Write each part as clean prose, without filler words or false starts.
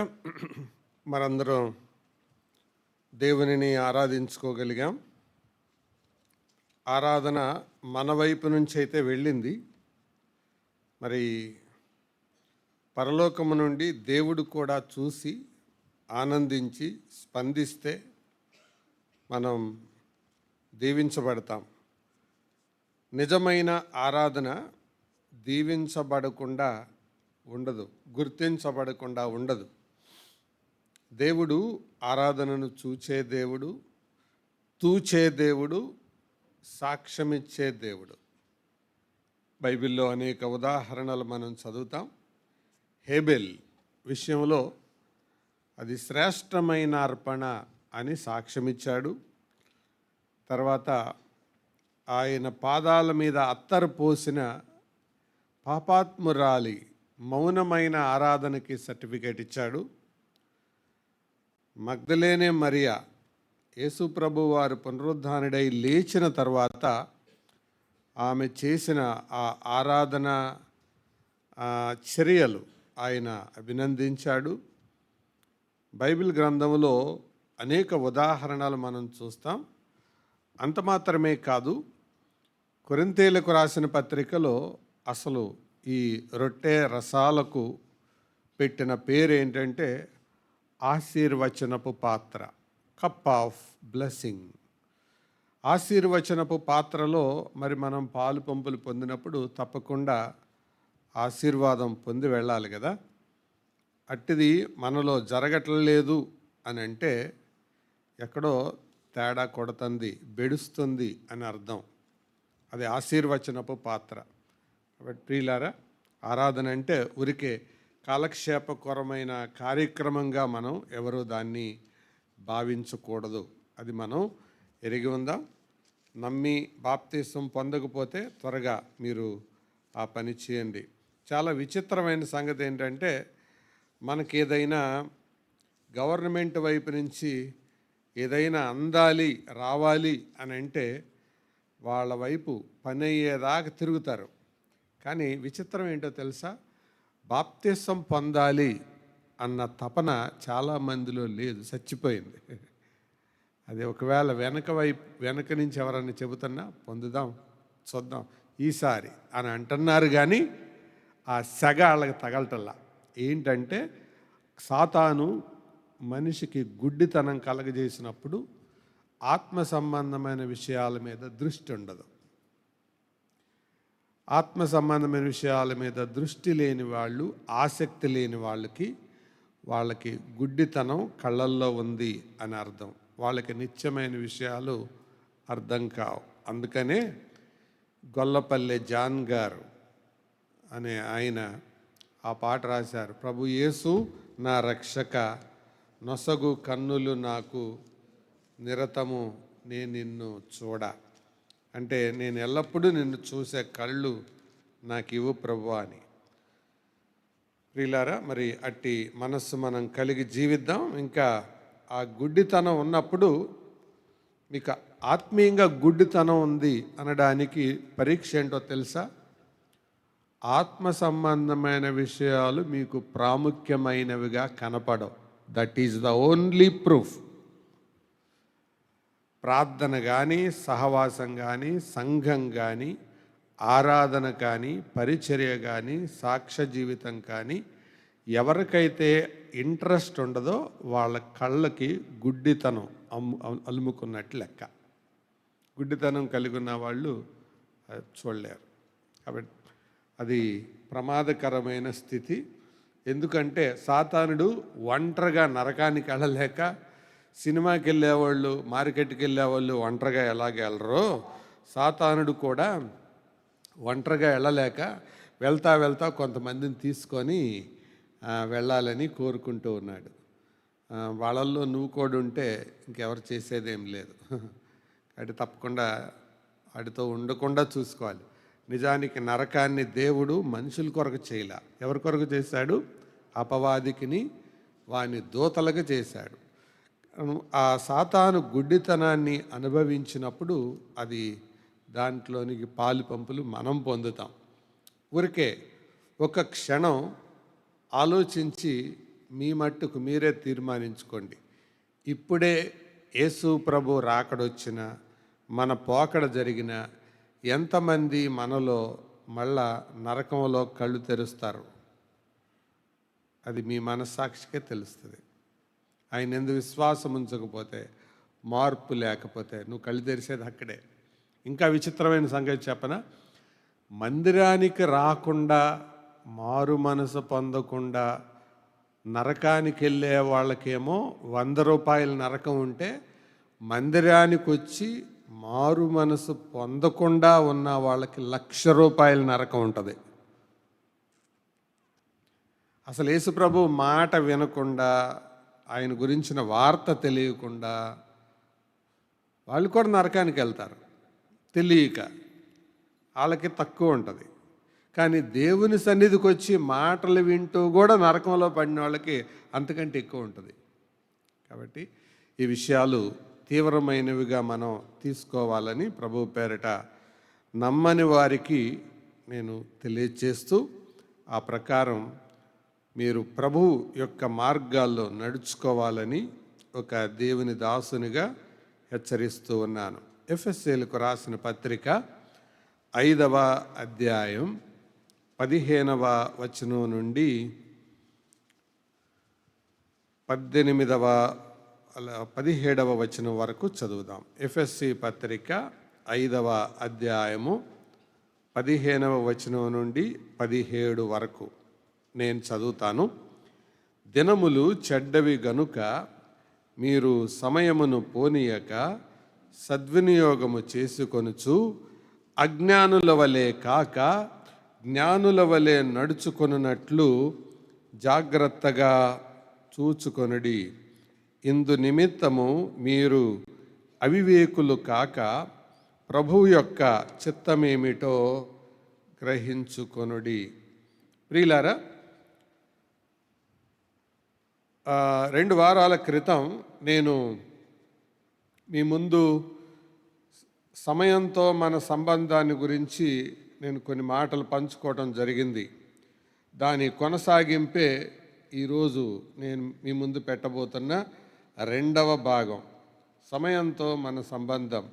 మనందరం దేవునిని ఆరాధించుకోగలిగాం. ఆరాధన మన వైపు నుంచి అయితే వెళ్ళింది. మరి పరలోకము నుండి దేవుడు కూడా చూసి ఆనందించి స్పందిస్తే మనం దీవించబడతాం. నిజమైన ఆరాధన దీవించబడకుండా ఉండదు, గుర్తించబడకుండా ఉండదు. దేవుడు ఆరాధనను చూచే దేవుడు, తూచే దేవుడు, సాక్ష్యమిచ్చే దేవుడు. బైబిల్లో అనేక ఉదాహరణలు మనం చదువుతాం. హేబెల్ విషయంలో అది శ్రేష్టమైన అర్పణ అని సాక్ష్యమిచ్చాడు. తర్వాత ఆయన పాదాల మీద అత్తరు పోసిన పాపాత్మురాలి మౌనమైన ఆరాధనకి సర్టిఫికేట్ ఇచ్చాడు. మగ్దలేనే మరియా యేసు ప్రభు వారు పునరుద్ధానుడై లేచిన తర్వాత ఆమె చేసిన ఆ ఆరాధన చర్యలు ఆయన అభినందించాడు. బైబిల్ గ్రంథంలో అనేక ఉదాహరణలు మనం చూస్తాం. అంత మాత్రమే కాదు, కొరింథీయులకు రాసిన పత్రికలో అసలు ఈ రొట్టె రసాలకు పెట్టిన పేరు ఏంటంటే ఆశీర్వచనపు పాత్ర, కప్ ఆఫ్ బ్లెస్సింగ్. ఆశీర్వచనపు పాత్రలో మరి మనం పాలు పంపులు పొందినప్పుడు తప్పకుండా ఆశీర్వాదం పొంది వెళ్ళాలి కదా. అట్టిది మనలో జరగట్లేదు అని అంటే ఎక్కడో తేడా కొడుతుంది, బెడుస్తుంది అని అర్థం. అది ఆశీర్వచనపు పాత్ర. కాబట్టి ప్రియులారా, ఆరాధన అంటే ఊరికే కాలక్షేపకరమైన కార్యక్రమంగా మనం ఎవరూ దాన్ని భావించకూడదు. అది మనం ఎరిగి ఉందాం. నమ్మి బాప్తీసం పొందకపోతే త్వరగా మీరు ఆ పని చేయండి. చాలా విచిత్రమైన సంగతి ఏంటంటే, మనకి ఏదైనా గవర్నమెంట్ వైపు నుంచి ఏదైనా అందాలి, రావాలి అని అంటే వాళ్ళ వైపు పని అయ్యేదాకా తిరుగుతారు. కానీ విచిత్రం ఏంటో తెలుసా? బాప్తిసం పొందాలి అన్న తపన చాలామందిలో లేదు, చచ్చిపోయింది. అది ఒకవేళ వెనక నుంచి ఎవరన్నా చెబుతున్నా పొందుదాం, చూద్దాం ఈసారి అని అంటున్నారు. కానీ ఆ సెగ వాళ్ళకి తగలటల్లా. ఏంటంటే సాతాను మనిషికి గుడ్డితనం కలగజేసినప్పుడు ఆత్మ సంబంధమైన విషయాల మీద దృష్టి ఉండదు. ఆత్మ సంబంధమైన విషయాల మీద దృష్టి లేని వాళ్ళు, ఆసక్తి లేని వాళ్ళకి గుడ్డితనం కళ్ళల్లో ఉంది అని అర్థం. వాళ్ళకి నిత్యమైన విషయాలు అర్థం కావు. అందుకనే గొల్లపల్లె జాన్ గారు అనే ఆయన ఆ పాట రాశారు. ప్రభు యేసు నా రక్షక, నొసగు కన్నులు నాకు నిరతము నే నిన్ను చూడ. అంటే నేను ఎల్లప్పుడూ నిన్ను చూసే కళ్ళు నాకు ఇవ్వు ప్రభువా అని. ప్రియులారా, మరి అట్టి మనస్సు మనం కలిగి జీవిద్దాం. ఇంకా ఆ గుడ్డితనం ఉన్నప్పుడు, మీకు ఆత్మీయంగా గుడ్డితనం ఉంది అనడానికి పరీక్ష ఏంటో తెలుసా? ఆత్మ సంబంధమైన విషయాలు మీకు ప్రాముఖ్యమైనవిగా కనపడవు. That is the only proof. ప్రార్థన కానీ, సహవాసం కానీ, సంఘం కానీ, ఆరాధన కానీ, పరిచర్య కానీ, సాక్ష్య జీవితం కానీ ఎవరికైతే ఇంట్రెస్ట్ ఉండదో వాళ్ళ కళ్ళకి గుడ్డితనం అలుముకున్నట్టు లెక్క. గుడ్డితనం కలిగి ఉన్న వాళ్ళు చూడలేరు. కాబట్టి అది ప్రమాదకరమైన స్థితి. ఎందుకంటే సాతానుడు ఒంటరిగా నరకానికి వెళ్ళలేక, సినిమాకి వెళ్ళేవాళ్ళు, మార్కెట్కి వెళ్ళేవాళ్ళు ఒంటరిగా ఎలాగ వెళ్ళరో, సాతానుడు కూడా ఒంటరిగా వెళ్ళలేక వెళ్తా కొంతమందిని తీసుకొని వెళ్ళాలని కోరుకుంటూ ఉన్నాడు. వాళ్ళల్లో నువ్వు కూడా ఉంటే ఇంకెవరు చేసేదేం లేదు. కాబట్టి తప్పకుండా వాడితో ఉండకుండా చూసుకోవాలి. నిజానికి నరకాన్ని దేవుడు మనుషుల కొరకు చేయలే. ఎవరి కొరకు చేశాడు? అపవాదికిని వాని దూతలకు చేశాడు. ఆ సాతాను గుడ్డితనాన్ని అనుభవించినప్పుడు అది దాంట్లోనికి పాలు పంపులు మనం పొందుతాం. ఊరికే ఒక క్షణం ఆలోచించి మీ మట్టుకు మీరే తీర్మానించుకోండి. ఇప్పుడే యేసు ప్రభు రాకడొచ్చిన, మన పోకడ జరిగిన ఎంతమంది మనలో మళ్ళా నరకంలో కళ్ళు తెరుస్తారు? అది మీ మనస్సాక్షికే తెలుస్తుంది. ఆయన ఎందు విశ్వాసం ఉంచకపోతే, మార్పు లేకపోతే నువ్వు కళ్ళు తెరిసేది అక్కడే. ఇంకా విచిత్రమైన సంగతి చెప్పనా? మందిరానికి రాకుండా, మారు మనసు పొందకుండా నరకానికి వెళ్ళే వాళ్ళకేమో 100 రూపాయల నరకం ఉంటే, మందిరానికి వచ్చి మారు మనసు పొందకుండా ఉన్న వాళ్ళకి 1,00,000 రూపాయల నరకం ఉంటుంది. అసలు యేసుప్రభు మాట వినకుండా, ఆయన గురించిన వార్త తెలియకుండా వాళ్ళు కూడా నరకానికి వెళ్తారు. తెలియక వాళ్ళకి తక్కువ ఉంటుంది. కానీ దేవుని సన్నిధికి వచ్చి మాటలు వింటూ కూడా నరకంలో పడిన వాళ్ళకి అంతకంటే ఎక్కువ ఉంటుంది. కాబట్టి ఈ విషయాలు తీవ్రమైనవిగా మనం తీసుకోవాలని ప్రభు పేరిట నమ్మని వారికి నేను తెలియచేస్తూ, ఆ ప్రకారం మీరు ప్రభు యొక్క మార్గాల్లో నడుచుకోవాలని ఒక దేవుని దాసునిగా హెచ్చరిస్తూ ఉన్నాను. ఎఫెసీయులకు రాసిన పత్రిక 5వ అధ్యాయం 15వ వచనం నుండి 17వ వచనం వరకు చదువుదాం. ఎఫెసీ పత్రిక 5వ అధ్యాయము 15వ వచనం నుండి 17 వరకు నేను చదువుతాను. దినములు చెడ్డవి గనుక మీరు సమయమును పోనీయక సద్వినియోగము చేసుకొనుచు అజ్ఞానుల వలె కాక జ్ఞానుల వలె నడుచుకొనున్నట్లు జాగ్రత్తగా చూచుకొనుడి. ఇందు నిమిత్తము మీరు అవివేకులు కాక ప్రభువు యొక్క చిత్తమేమిటో గ్రహించుకొనుడి. ప్రియులారా, 2 వారాల క్రితం నేను మీ ముందు సమయంతో మన సంబంధాన్ని గురించి నేను కొన్ని మాటలు పంచుకోవటం జరిగింది. దాని కొనసాగింపే ఈరోజు నేను మీ ముందు పెట్టబోతున్న 2వ భాగం, సమయంతో మన సంబంధం.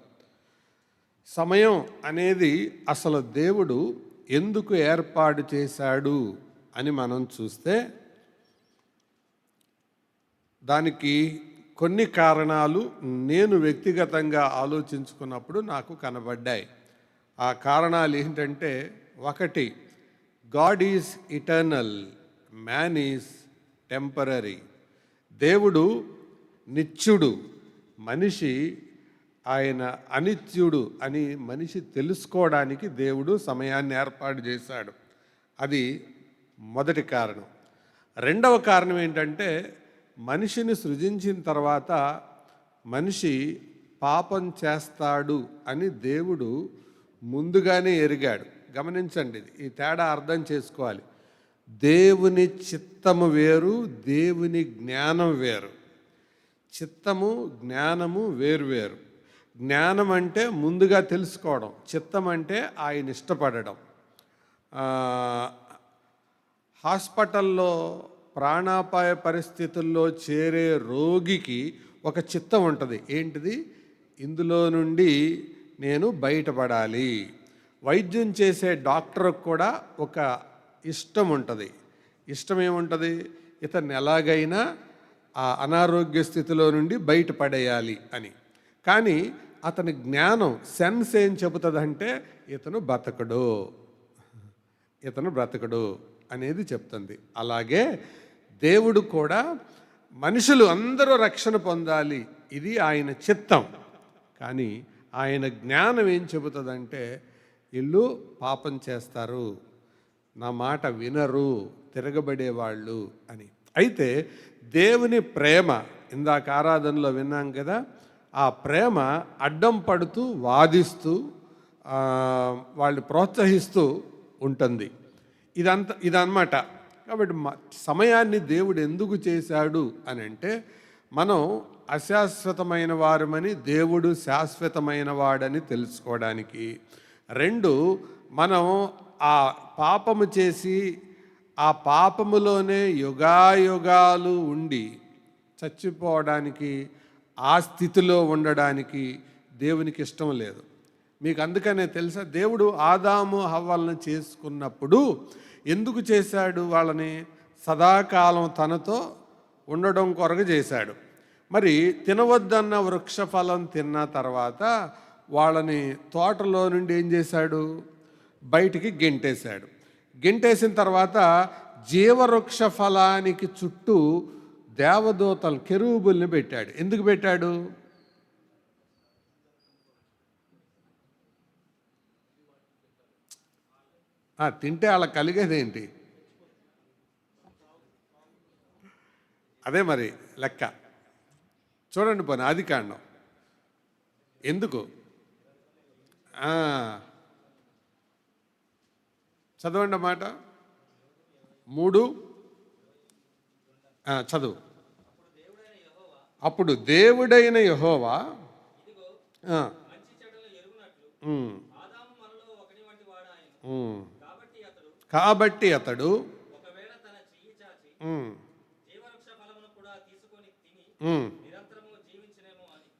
సమయం అనేది అసలు దేవుడు ఎందుకు ఏర్పాటు చేశాడు అని మనం చూస్తే దానికి కొన్ని కారణాలు నేను వ్యక్తిగతంగా ఆలోచించుకున్నప్పుడు నాకు కనబడ్డాయి. ఆ కారణాలు ఏంటంటే, 1, God is eternal, man is temporary. దేవుడు నిత్యుడు, మనిషి ఆయన అనిత్యుడు అని మనిషి తెలుసుకోవడానికి దేవుడు సమయాన్ని ఏర్పాటు చేశాడు. అది మొదటి కారణం. 2వ కారణం ఏంటంటే, మనిషిని సృజించిన తర్వాత మనిషి పాపం చేస్తాడు అని దేవుడు ముందుగానే ఎరిగాడు. గమనించండి, ఈ తేడా అర్థం చేసుకోవాలి. దేవుని చిత్తము వేరు, దేవుని జ్ఞానం వేరు. చిత్తము జ్ఞానము వేరువేరు. జ్ఞానం అంటే ముందుగా తెలుసుకోవడం, చిత్తం అంటే ఆయన ఇష్టపడడం. హాస్పిటల్లో ప్రాణాపాయ పరిస్థితుల్లో చేరే రోగికి ఒక చిత్తం ఉంటుంది. ఏంటిది? ఇందులో నుండి నేను బయటపడాలి. వైద్యం చేసే డాక్టర్కి కూడా ఒక ఇష్టం ఉంటుంది. ఇష్టం ఏముంటుంది? ఇతన్ని ఎలాగైనా ఆ అనారోగ్య స్థితిలో నుండి బయటపడేయాలి అని. కానీ అతని జ్ఞానం, సెన్స్ ఏం చెబుతుందంటే ఇతను బ్రతకడు అనేది చెప్తుంది. అలాగే దేవుడు కూడా మనుషులు అందరూ రక్షణ పొందాలి, ఇది ఆయన చిత్తం. కానీ ఆయన జ్ఞానం ఏం చెబుతుందంటే వీళ్ళు పాపం చేస్తారు, నా మాట వినరు, తిరగబడేవాళ్ళు అని. అయితే దేవుని ప్రేమ, ఇందాక ఆరాధనలో విన్నాం కదా, ఆ ప్రేమ అడ్డం పడుతూ, వాదిస్తూ, వాళ్ళు ప్రోత్సహిస్తూ ఉంటుంది. ఇదన్నమాట. కాబట్టి సమయాన్ని దేవుడు ఎందుకు చేశాడు అని అంటే, మనం అశాశ్వతమైన వారమని, దేవుడు శాశ్వతమైన వాడని తెలుసుకోవడానికి. 2, మనం ఆ పాపము చేసి ఆ పాపములోనే యుగాయుగాలు ఉండి చచ్చిపోవడానికి, ఆ స్థితిలో ఉండడానికి దేవునికి ఇష్టం లేదు. మీకు అందుకనే తెలుసా, దేవుడు ఆదాము హవ్వలను చేసుకున్నప్పుడు ఎందుకు చేశాడు? వాళ్ళని సదాకాలం తనతో ఉండడం కొరకు చేశాడు. మరి తినవద్దన్న వృక్షఫలం తిన్న తర్వాత వాళ్ళని తోటలో నుండి ఏం చేశాడు? బయటికి గెంటేశాడు. గెంటేసిన తర్వాత జీవవృక్ష ఫలానికి చుట్టూ దేవదూతలు కెరూబుల్ని పెట్టాడు. ఎందుకు పెట్టాడు? తింటే వాళ్ళకి కలిగేదేంటి? అదే మరి లెక్క. చూడండి పోనీ ఆదికాండం ఎందుకు చదవండి అన్నమాట 3 చదువు. అప్పుడు దేవుడైన యెహోవా కాబట్టి అతడు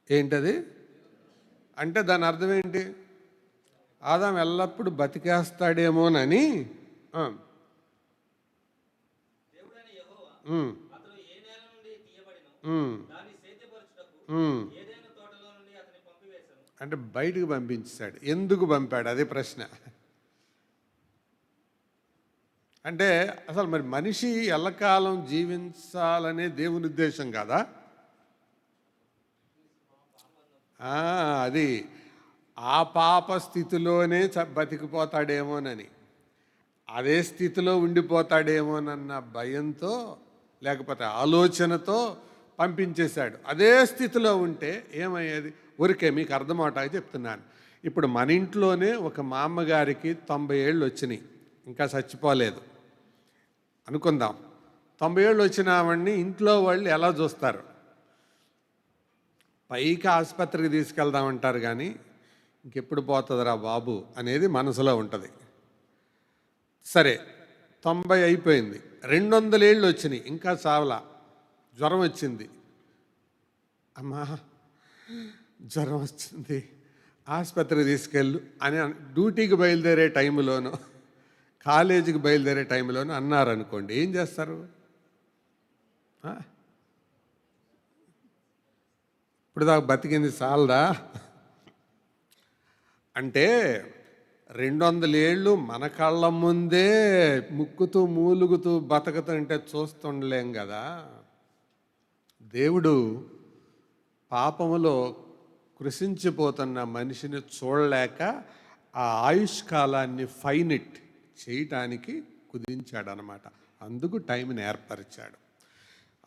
ఏంటది అంటే దాని అర్థం ఏంటి? ఆదాం ఎల్లప్పుడూ బతికేస్తాడేమోనని. అంటే బయటకు పంపించాడు. ఎందుకు పంపాడు? అదే ప్రశ్న. అంటే అసలు మరి మనిషి ఎల్లకాలం జీవించాలనే దేవుని ఉద్దేశం కాదా? అది ఆ పాప స్థితిలోనే బతికిపోతాడేమోనని, అదే స్థితిలో ఉండిపోతాడేమోనన్న భయంతో లేకపోతే ఆలోచనతో పంపించేశాడు. అదే స్థితిలో ఉంటే ఏమయ్యేది? ఊరికే మీకు అర్థమవటానికి చెప్తున్నాను. ఇప్పుడు మన ఇంట్లోనే ఒక మా అమ్మగారికి 90 ఏళ్ళు వచ్చినాయి, ఇంకా చచ్చిపోలేదు అనుకుందాం. 90 ఏళ్ళు వచ్చిన ఆవిడ్ని ఇంట్లో వాళ్ళు ఎలా చూస్తారు? పైకి ఆసుపత్రికి తీసుకెళ్దామంటారు, కానీ ఇంకెప్పుడు పోతుందిరా బాబు అనేది మనసులో ఉంటుంది. సరే 90 అయిపోయింది, 200 ఏళ్ళు వచ్చినాయి, ఇంకా చావలా, జ్వరం వచ్చింది. అమ్మా జ్వరం వచ్చింది, ఆసుపత్రికి తీసుకెళ్ళు అని డ్యూటీకి బయలుదేరే టైంలోనూ కాలేజీకి బయలుదేరే టైంలోనూ అన్నారనుకోండి, ఏం చేస్తారు? ఇప్పుడు దాకా బతికింది చాలదా? అంటే 200 ఏళ్ళు మన కళ్ళ ముందే ముక్కుతూ మూలుగుతూ బతకతంటే చూస్తుండలేం కదా. దేవుడు పాపములో కృషించిపోతున్న మనిషిని చూడలేక ఆ ఆయుష్కాలాన్ని ఫైనిట్ చేయటానికి కుదించాడనమాట. అందుకు టైంని ఏర్పరిచాడు.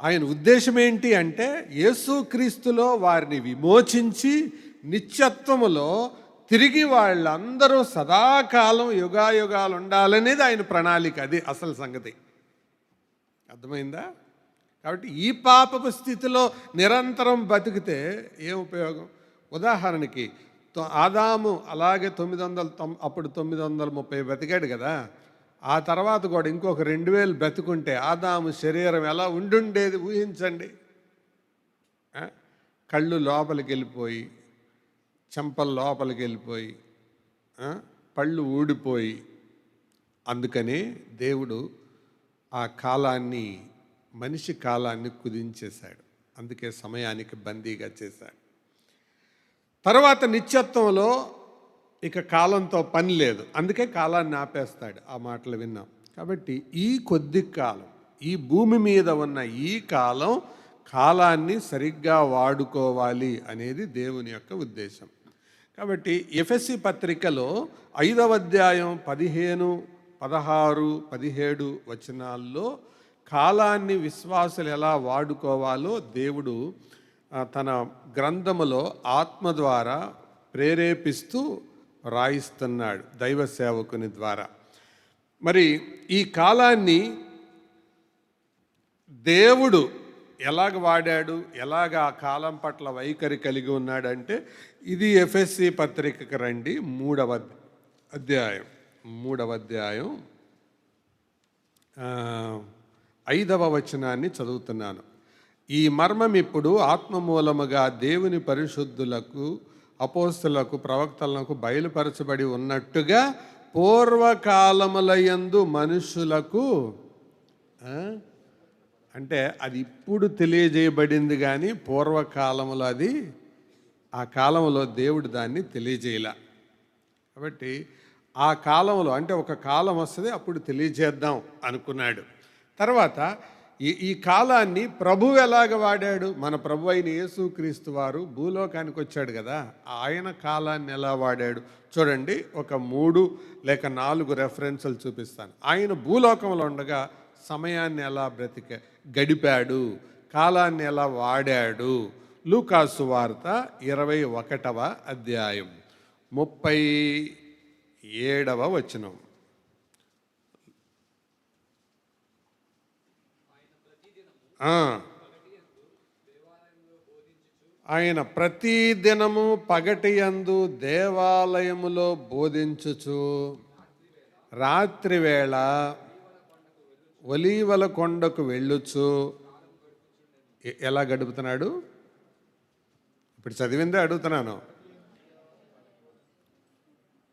ఆయన ఉద్దేశం ఏంటి అంటే యేసుక్రీస్తులో వారిని విమోచించి నిత్యత్వములో తిరిగి వాళ్ళందరూ సదాకాలం యుగాయుగాలు ఉండాలనేది ఆయన ప్రణాళిక. అది అసలు సంగతి. అర్థమైందా? కాబట్టి ఈ పాపపు స్థితిలో నిరంతరం బతికితే ఏం ఉపయోగం? ఉదాహరణకి ఆదాము అలాగే 900 అప్పుడు 930 బతికాడు కదా. ఆ తర్వాత కూడా ఇంకొక 2000 బతుకుంటే ఆదాము శరీరం ఎలా ఉండుండేది ఊహించండి. కళ్ళు లోపలికి వెళ్ళిపోయి, చెంపలు లోపలికి వెళ్ళిపోయి, పళ్ళు ఊడిపోయి. అందుకనే దేవుడు ఆ కాలాన్ని, మనిషి కాలాన్ని కుదించేశాడు. అందుకే సమయానికి బందీగా చేశాడు. తర్వాత నిత్యత్వంలో ఇక కాలంతో పని లేదు, అందుకే కాలాన్ని ఆపేస్తాడు. ఆ మాటలు విన్నాం. కాబట్టి ఈ కొద్ది కాలం, ఈ భూమి మీద ఉన్న ఈ కాలాన్ని సరిగ్గా వాడుకోవాలి అనేది దేవుని యొక్క ఉద్దేశం. కాబట్టి ఎఫెసీ పత్రికలో 5వ అధ్యాయం 15, 16, 17 వచనాల్లో కాలాన్ని విశ్వాసులు ఎలా వాడుకోవాలో దేవుడు తన గ్రంథములో ఆత్మ ద్వారా ప్రేరేపిస్తూ రాయిస్తున్నాడు దైవ సేవకుని ద్వారా. మరి ఈ కాలాన్ని దేవుడు ఎలాగ వాడాడు, ఎలాగ ఆ కాలం పట్ల వైఖరి కలిగి ఉన్నాడంటే ఇది ఎఫెసీ పత్రికకు రండి, 3వ అధ్యాయం 5వ వచనాన్ని చదువుతున్నాను. ఈ మర్మం ఇప్పుడు ఆత్మమూలముగా దేవుని పరిశుద్ధులకు, అపోస్తలకు, ప్రవక్తలకు బయలుపరచబడి ఉన్నట్టుగా పూర్వకాలములయందు మనుషులకు, అంటే అది ఇప్పుడు తెలియజేయబడింది, కానీ పూర్వకాలములో అది ఆ కాలంలో దేవుడు దాన్ని తెలియజేయలే. కాబట్టి ఆ కాలంలో, అంటే ఒక కాలం వస్తుంది అప్పుడు తెలియజేద్దాం అనుకున్నాడు. తర్వాత ఈ కాలాన్ని ప్రభువు ఎలాగ వాడాడు? మన ప్రభు అయిన యేసుక్రీస్తు వారు భూలోకానికి వచ్చాడు కదా, ఆయన కాలాన్ని ఎలా వాడాడు చూడండి. ఒక 3 లేక 4 రెఫరెన్సులు చూపిస్తాను. ఆయన భూలోకంలో ఉండగా సమయాన్ని ఎలా గడిపాడు, కాలాన్ని ఎలా వాడాడు. లూకాసు వార్త 21వ అధ్యాయం 37వ వచనం. ఆయన ప్రతి దినము పగటియందు దేవాలయములో బోధించుచు రాత్రివేళ ఒలీవల కొండకు వెళ్ళుచు ఎలా గడుపుతున్నాడు? ఇప్పుడు చదివిందే అడుగుతున్నాను.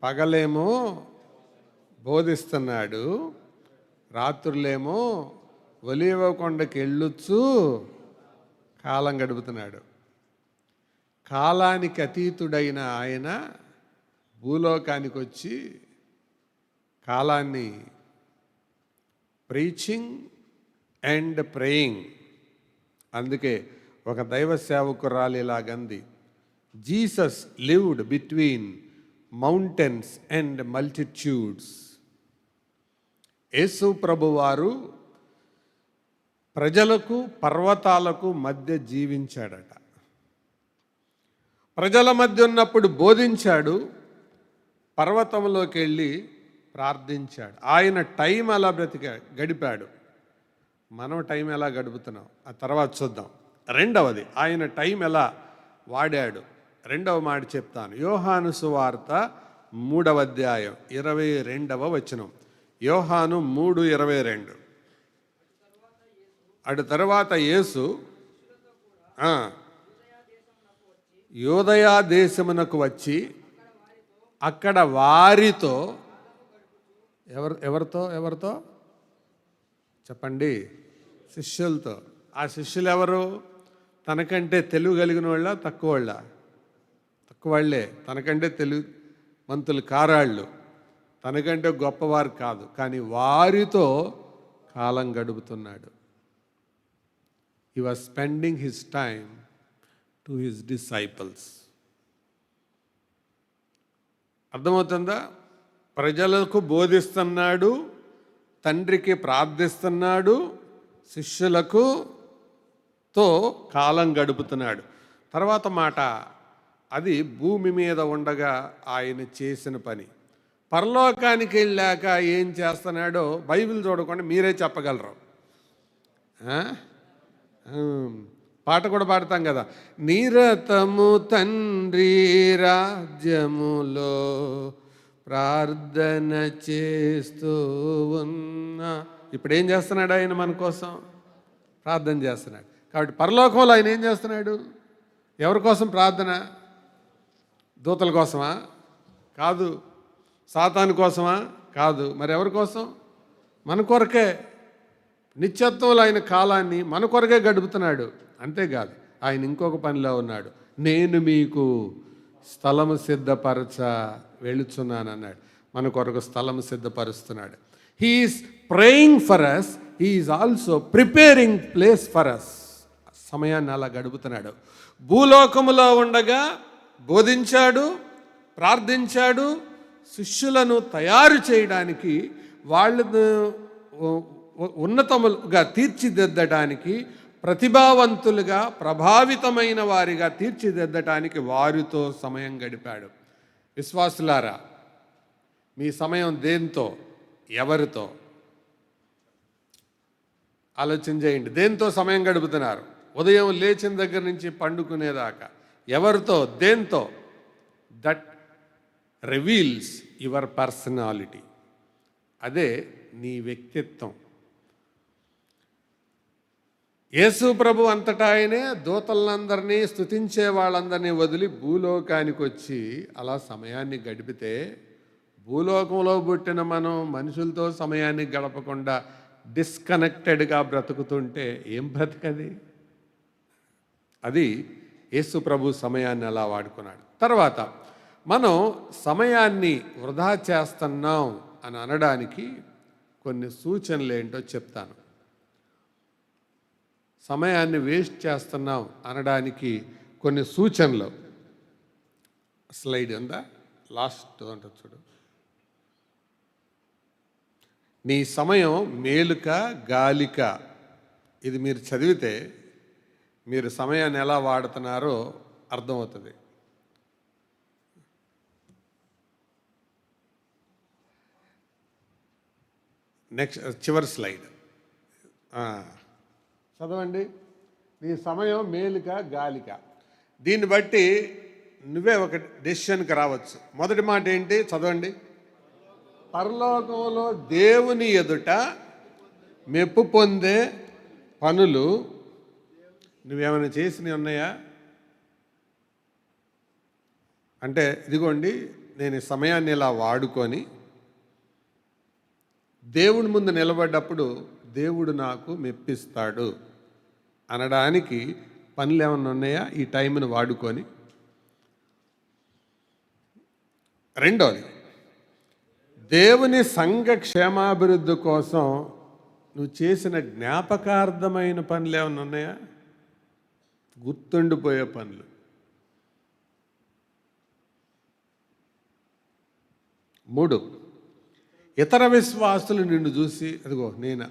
పగలేమో బోధిస్తున్నాడు, రాత్రులేమో ఒలీవ కొండకి వెళ్ళొచ్చు కాలం గడుపుతున్నాడు. కాలానికి అతీతుడైన ఆయన భూలోకానికి వచ్చి కాలాన్ని ప్రీచింగ్ అండ్ ప్రేయింగ్. అందుకే ఒక దైవ సేవకురాలు ఇలాగంది, Jesus lived between mountains and multitudes. Yesu ప్రభువారు ప్రజలకు పర్వతాలకు మధ్య జీవించాడట. ప్రజల మధ్య ఉన్నప్పుడు బోధించాడు, పర్వతంలోకి వెళ్ళి ప్రార్థించాడు. ఆయన టైం అలా గడిపాడు. మనం టైం ఎలా గడుపుతున్నాం ఆ తర్వాత చూద్దాం. రెండవది, ఆయన టైం ఎలా వాడాడు. రెండవ మాట చెప్తాను. యోహాను సువార్త 3వ అధ్యాయం 22వ వచనం. యోహాను 3:22. అటు తర్వాత యేసు యూదయా దేశమునకు వచ్చి అక్కడ వారితో, ఎవరితో చెప్పండి? శిష్యులతో. ఆ శిష్యులు ఎవరు? తనకంటే తెలివి కలిగిన వాళ్ళ, తక్కువ వాళ్ళే. తనకంటే తెలివిమంతులు కారాళ్ళు, తనకంటే గొప్పవారు కాదు, కానీ వారితో కాలం గడుపుతున్నాడు. He was spending his time to his disciples. అర్థమవుతుందా? ప్రజలకు బోధిస్తున్నాడు, తండ్రికి ప్రార్థిస్తున్నాడు, శిష్యులకు తో కాలం గడుపుతున్నాడు. తర్వాత మాట, అది భూమి మీద ఉండగా ఆయన చేసిన పని. పరలోకానికి వెళ్ళాక ఏం చేస్తున్నాడో బైబిల్ చూడకుండా మీరే చెప్పగలరు. పాట కూడా పాడతాం కదా, నిరతము తండ్రి రాజ్యములో ప్రార్థన చేస్తూ ఉన్నా. ఇప్పుడు ఏం చేస్తున్నాడు ఆయన? మన కోసం ప్రార్థన చేస్తున్నాడు. కాబట్టి పరలోకంలో ఆయన ఏం చేస్తున్నాడు? ఎవరి కోసం ప్రార్థన? దూతల కోసమా? కాదు. సాతాను కోసమా? కాదు. మరి ఎవరి కోసం? మన కొరకే. నిత్యత్వంలో ఆయన కాలాన్ని మన కొరకే గడుపుతున్నాడు. అంతేకాదు, ఆయన ఇంకొక పనిలో ఉన్నాడు. నేను మీకు స్థలము సిద్ధపరచ వెళుచున్నాను అన్నాడు. మన కొరకు స్థలము సిద్ధపరుస్తున్నాడు. He's praying for us, he's also preparing place for us. సమయాన్ని అలా గడుపుతున్నాడు. భూలోకములో ఉండగా బోధించాడు, ప్రార్థించాడు, శిష్యులను తయారు చేయడానికి, వాళ్ళను ఉన్నతములుగా తీర్చిదిద్దడానికి, ప్రతిభావంతులుగా ప్రభావితమైన వారిగా తీర్చిదిద్దడానికి వారితో సమయం గడిపాడు. విశ్వాసులారా, మీ సమయం దేంతో, ఎవరితో ఆలోచన చేయండి. దేంతో సమయం గడుపుతున్నారు? ఉదయం లేచిన దగ్గర నుంచి పండుకునేదాకా ఎవరితో, దేంతో? That reveals your personality. అదే నీ వ్యక్తిత్వం. యేసు ప్రభు అంతటా ఆయనే దూతలందరినీ స్తుతించే వాళ్ళందరినీ వదిలి భూలోకానికి వచ్చి అలా సమయాన్ని గడిపితే, భూలోకంలో పుట్టిన మనం మనుషులతో సమయాన్ని గడపకుండా డిస్కనెక్టెడ్గా బ్రతుకుతుంటే ఏం బ్రతకది? అది యేసు ప్రభు సమయాన్ని అలా వాడుకున్నాడు. తర్వాత మనం సమయాన్ని వృధా చేస్తున్నాం అని అనడానికి కొన్ని సూచనలు ఏంటో చెప్తాను. సమయాన్ని వేస్ట్ చేస్తున్నాం అనడానికి కొన్ని సూచనలు. స్లైడ్ ఉందా? లాస్ట్ ఉంటుంది చూడు. నీ సమయం మేలుక గాలిక, ఇది మీరు చదివితే మీరు సమయాన్ని ఎలా వాడుతున్నారో అర్థమవుతుంది. నెక్స్ట్ చివరి స్లైడ్ చదవండి. నీ సమయం మేలుక గాలిక. దీన్ని బట్టి నువ్వే ఒక డెసిషన్కి రావచ్చు. మొదటి మాట ఏంటి? చదవండి. పరలోకంలో దేవుని ఎదుట మెప్పు పొందే పనులు నువ్వేమైనా చేసినవి ఉన్నాయా? అంటే ఇదిగోండి, నేను ఈ సమయాన్ని ఇలా వాడుకొని దేవుడి ముందు నిలబడ్డప్పుడు దేవుడు నాకు మెప్పిస్తాడు అనడానికి పనులు ఏమన్నా ఉన్నాయా ఈ టైంను వాడుకొని? రెండోది, దేవుని సంఘ క్షేమాభివృద్ధి కోసం నువ్వు చేసిన జ్ఞాపకార్థమైన పనులు ఏమన్నా ఉన్నాయా? గుర్తుండిపోయే పనులు. మూడు, ఇతర విశ్వాసులు నిన్ను చూసి అదిగో నేను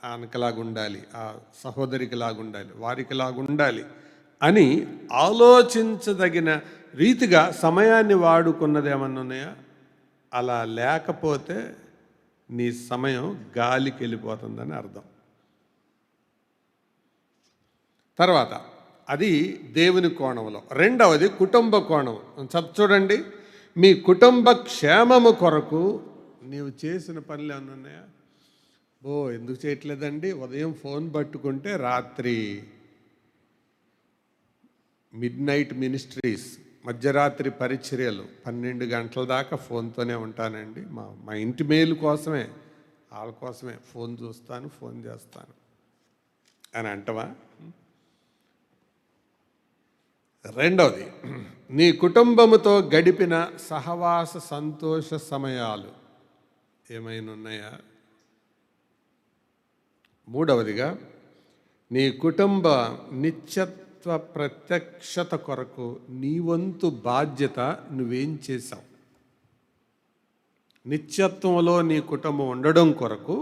ఆనకలాగుండాలి, ఆ సహోదరికిలాగుండాలి, వారికిలాగుండాలి అని ఆలోచించదగిన రీతిగా సమయాన్ని వాడుకున్నది ఏమన్నా ఉన్నాయా? అలా లేకపోతే నీ సమయం గాలికి వెళ్ళిపోతుందని అర్థం. తర్వాత అది దేవుని కోణంలో. రెండవది కుటుంబ కోణం. చూడండి, మీ కుటుంబ క్షేమము కొరకు నీవు చేసిన పనులు ఏమన్నా ఉన్నాయా? ఎందుకు చేయట్లేదండి? ఉదయం ఫోన్ పట్టుకుంటే రాత్రి మిడ్నైట్ మినిస్ట్రీస్, మధ్యరాత్రి పరిచర్యలు 12 గంటల దాకా ఫోన్తోనే ఉంటానండి. మా ఇంటి మేలు కోసమే, వాళ్ళ కోసమే ఫోన్ చూస్తాను, ఫోన్ చేస్తాను అని అంటవా? రెండవది, నీ కుటుంబముతో గడిపిన సహవాస సంతోష సమయాలు ఏమైనా ఉన్నాయా? మూడవదిగా, నీ కుటుంబ నిత్యత్వ ప్రత్యక్షత కొరకు నీ వంతు బాధ్యత నువ్వేం చేశావు? నిత్యత్వంలో నీ కుటుంబం ఉండడం కొరకు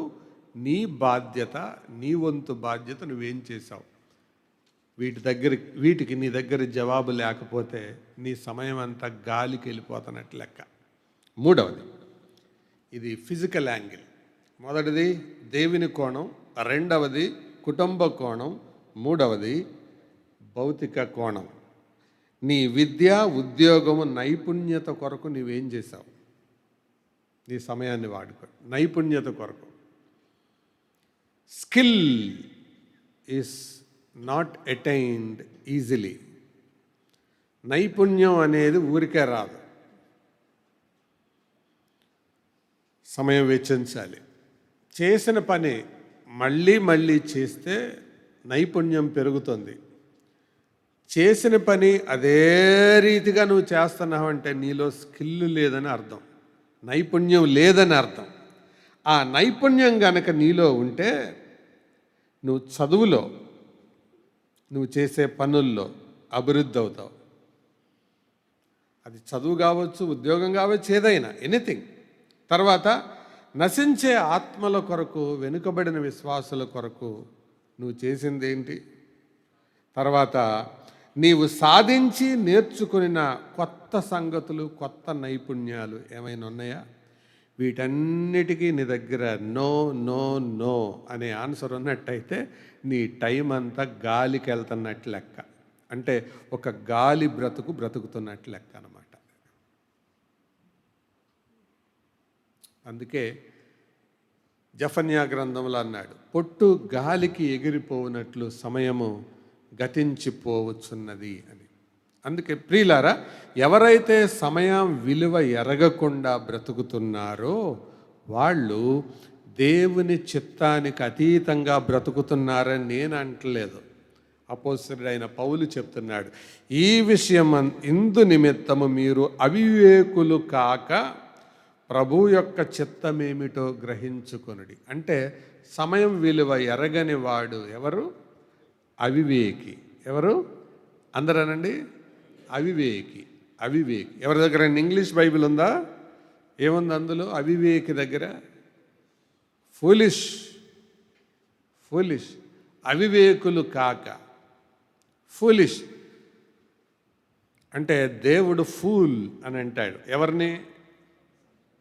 నీ బాధ్యత, నీ వంతు బాధ్యత నువ్వేం చేశావు? వీటికి నీ దగ్గర జవాబు లేకపోతే నీ సమయం అంతా గాలికి వెళ్ళిపోతున్నట్టు లెక్క. మూడవది, ఇది ఫిజికల్ యాంగిల్. మొదటిది దేవుని కోణం, రెండవది కుటుంబ కోణం, మూడవది భౌతిక కోణం. నీ విద్య, ఉద్యోగము, నైపుణ్యత కొరకు నువ్వేం చేశావు? నీ సమయాన్ని వాడుకో నైపుణ్యత కొరకు. Skill is not attained easily. నైపుణ్యం అనేది ఊరికే రాదు, సమయం వెచ్చించాలి. చేసిన పని మళ్ళీ మళ్ళీ చేస్తే నైపుణ్యం పెరుగుతుంది. చేసిన పని అదే రీతిగా నువ్వు చేస్తున్నావంటే నీలో స్కిల్ లేదని అర్థం, నైపుణ్యం లేదని అర్థం. ఆ నైపుణ్యం గనక నీలో ఉంటే నువ్వు చదువులో, నువ్వు చేసే పనుల్లో అభివృద్ధి అవుతావు. అది చదువు కావచ్చు, ఉద్యోగం కావచ్చు, ఏదైనా, ఎనీథింగ్. తర్వాత నశించే ఆత్మల కొరకు, వెనుకబడిన విశ్వాసుల కొరకు నువ్వు చేసింది ఏంటి? తర్వాత నీవు సాధించి నేర్చుకున్న కొత్త సంగతులు, కొత్త నైపుణ్యాలు ఏమైనా ఉన్నాయా? వీటన్నిటికీ నీ దగ్గర నో నో నో అనే ఆన్సర్ ఉన్నట్టయితే నీ టైం అంతా గాలికి వెళ్తున్నట్టు లెక్క. అంటే ఒక గాలి బ్రతుకుతున్నట్టు లెక్క అన్నమాట. అందుకే జఫన్యా గ్రంథంలో అన్నాడు, పొట్టు గాలికి ఎగిరిపోవునట్లు సమయము గతించిపోవచ్చున్నది అని. అందుకే ప్రియులారా, ఎవరైతే సమయం విలువ ఎరగకుండా బ్రతుకుతున్నారో వాళ్ళు దేవుని చిత్తానికి అతీతంగా బ్రతుకుతున్నారని నేను అంటలేదు. అపోస్తలుడైన పౌలు చెప్తున్నాడు, ఈ విషయం ఇందు నిమిత్తము మీరు అవివేకులు కాక ప్రభు యొక్క చిత్తమేమిటో గ్రహించుకొనుడి. అంటే సమయం విలువ ఎరగని వాడు ఎవరు? అవివేకి. ఎవరు? అందరనండి, అవివేకి. అవివేకి. ఎవరి దగ్గర ఇంగ్లీష్ బైబిల్ ఉందా? ఏముంది అందులో? అవివేకి దగ్గర ఫూలిష్. ఫూలిష్. అవివేకులు కాక. ఫూలిష్ అంటే దేవుడు ఫూల్ అని అంటాడు ఎవరిని?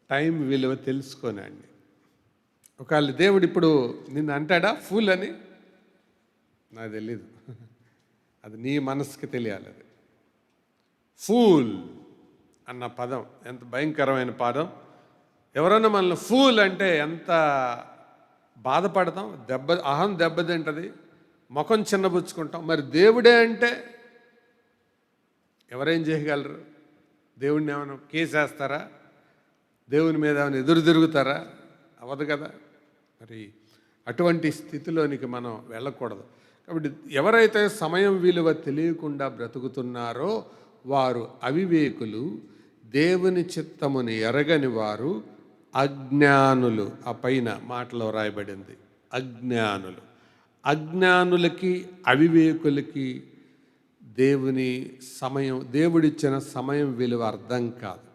టైం విలువ తెలుసుకోనండి. ఒకవేళ దేవుడు ఇప్పుడు నిన్ను అంటాడా ఫూల్ అని? నాకు తెలీదు, అది నీ మనసుకి తెలియాలి. అది ఫూల్ అన్న పదం ఎంత భయంకరమైన పదం. ఎవరన్నా మనల్ని ఫూల్ అంటే ఎంత బాధపడతాం, అహం దెబ్బతింటది, ముఖం చిన్నబుచ్చుకుంటాం. మరి దేవుడే అంటే ఎవరేం చేయగలరు? దేవుడిని ఏమైనా కేసేస్తారా? దేవుని మీద ఏమైనా ఎదురు తిరుగుతారా? అవ్వదు కదా. మరి అటువంటి స్థితిలోనికి మనం వెళ్ళకూడదు. కాబట్టి ఎవరైతే సమయం విలువ తెలియకుండా బ్రతుకుతున్నారో వారు అవివేకులు, దేవుని చిత్తముని ఎరగని వారు, అజ్ఞానులు. ఆ పైన మాటలో రాయబడింది అజ్ఞానులు. అజ్ఞానులకి అవివేకులకి దేవుడిచ్చిన సమయం విలువ అర్థం కాదు.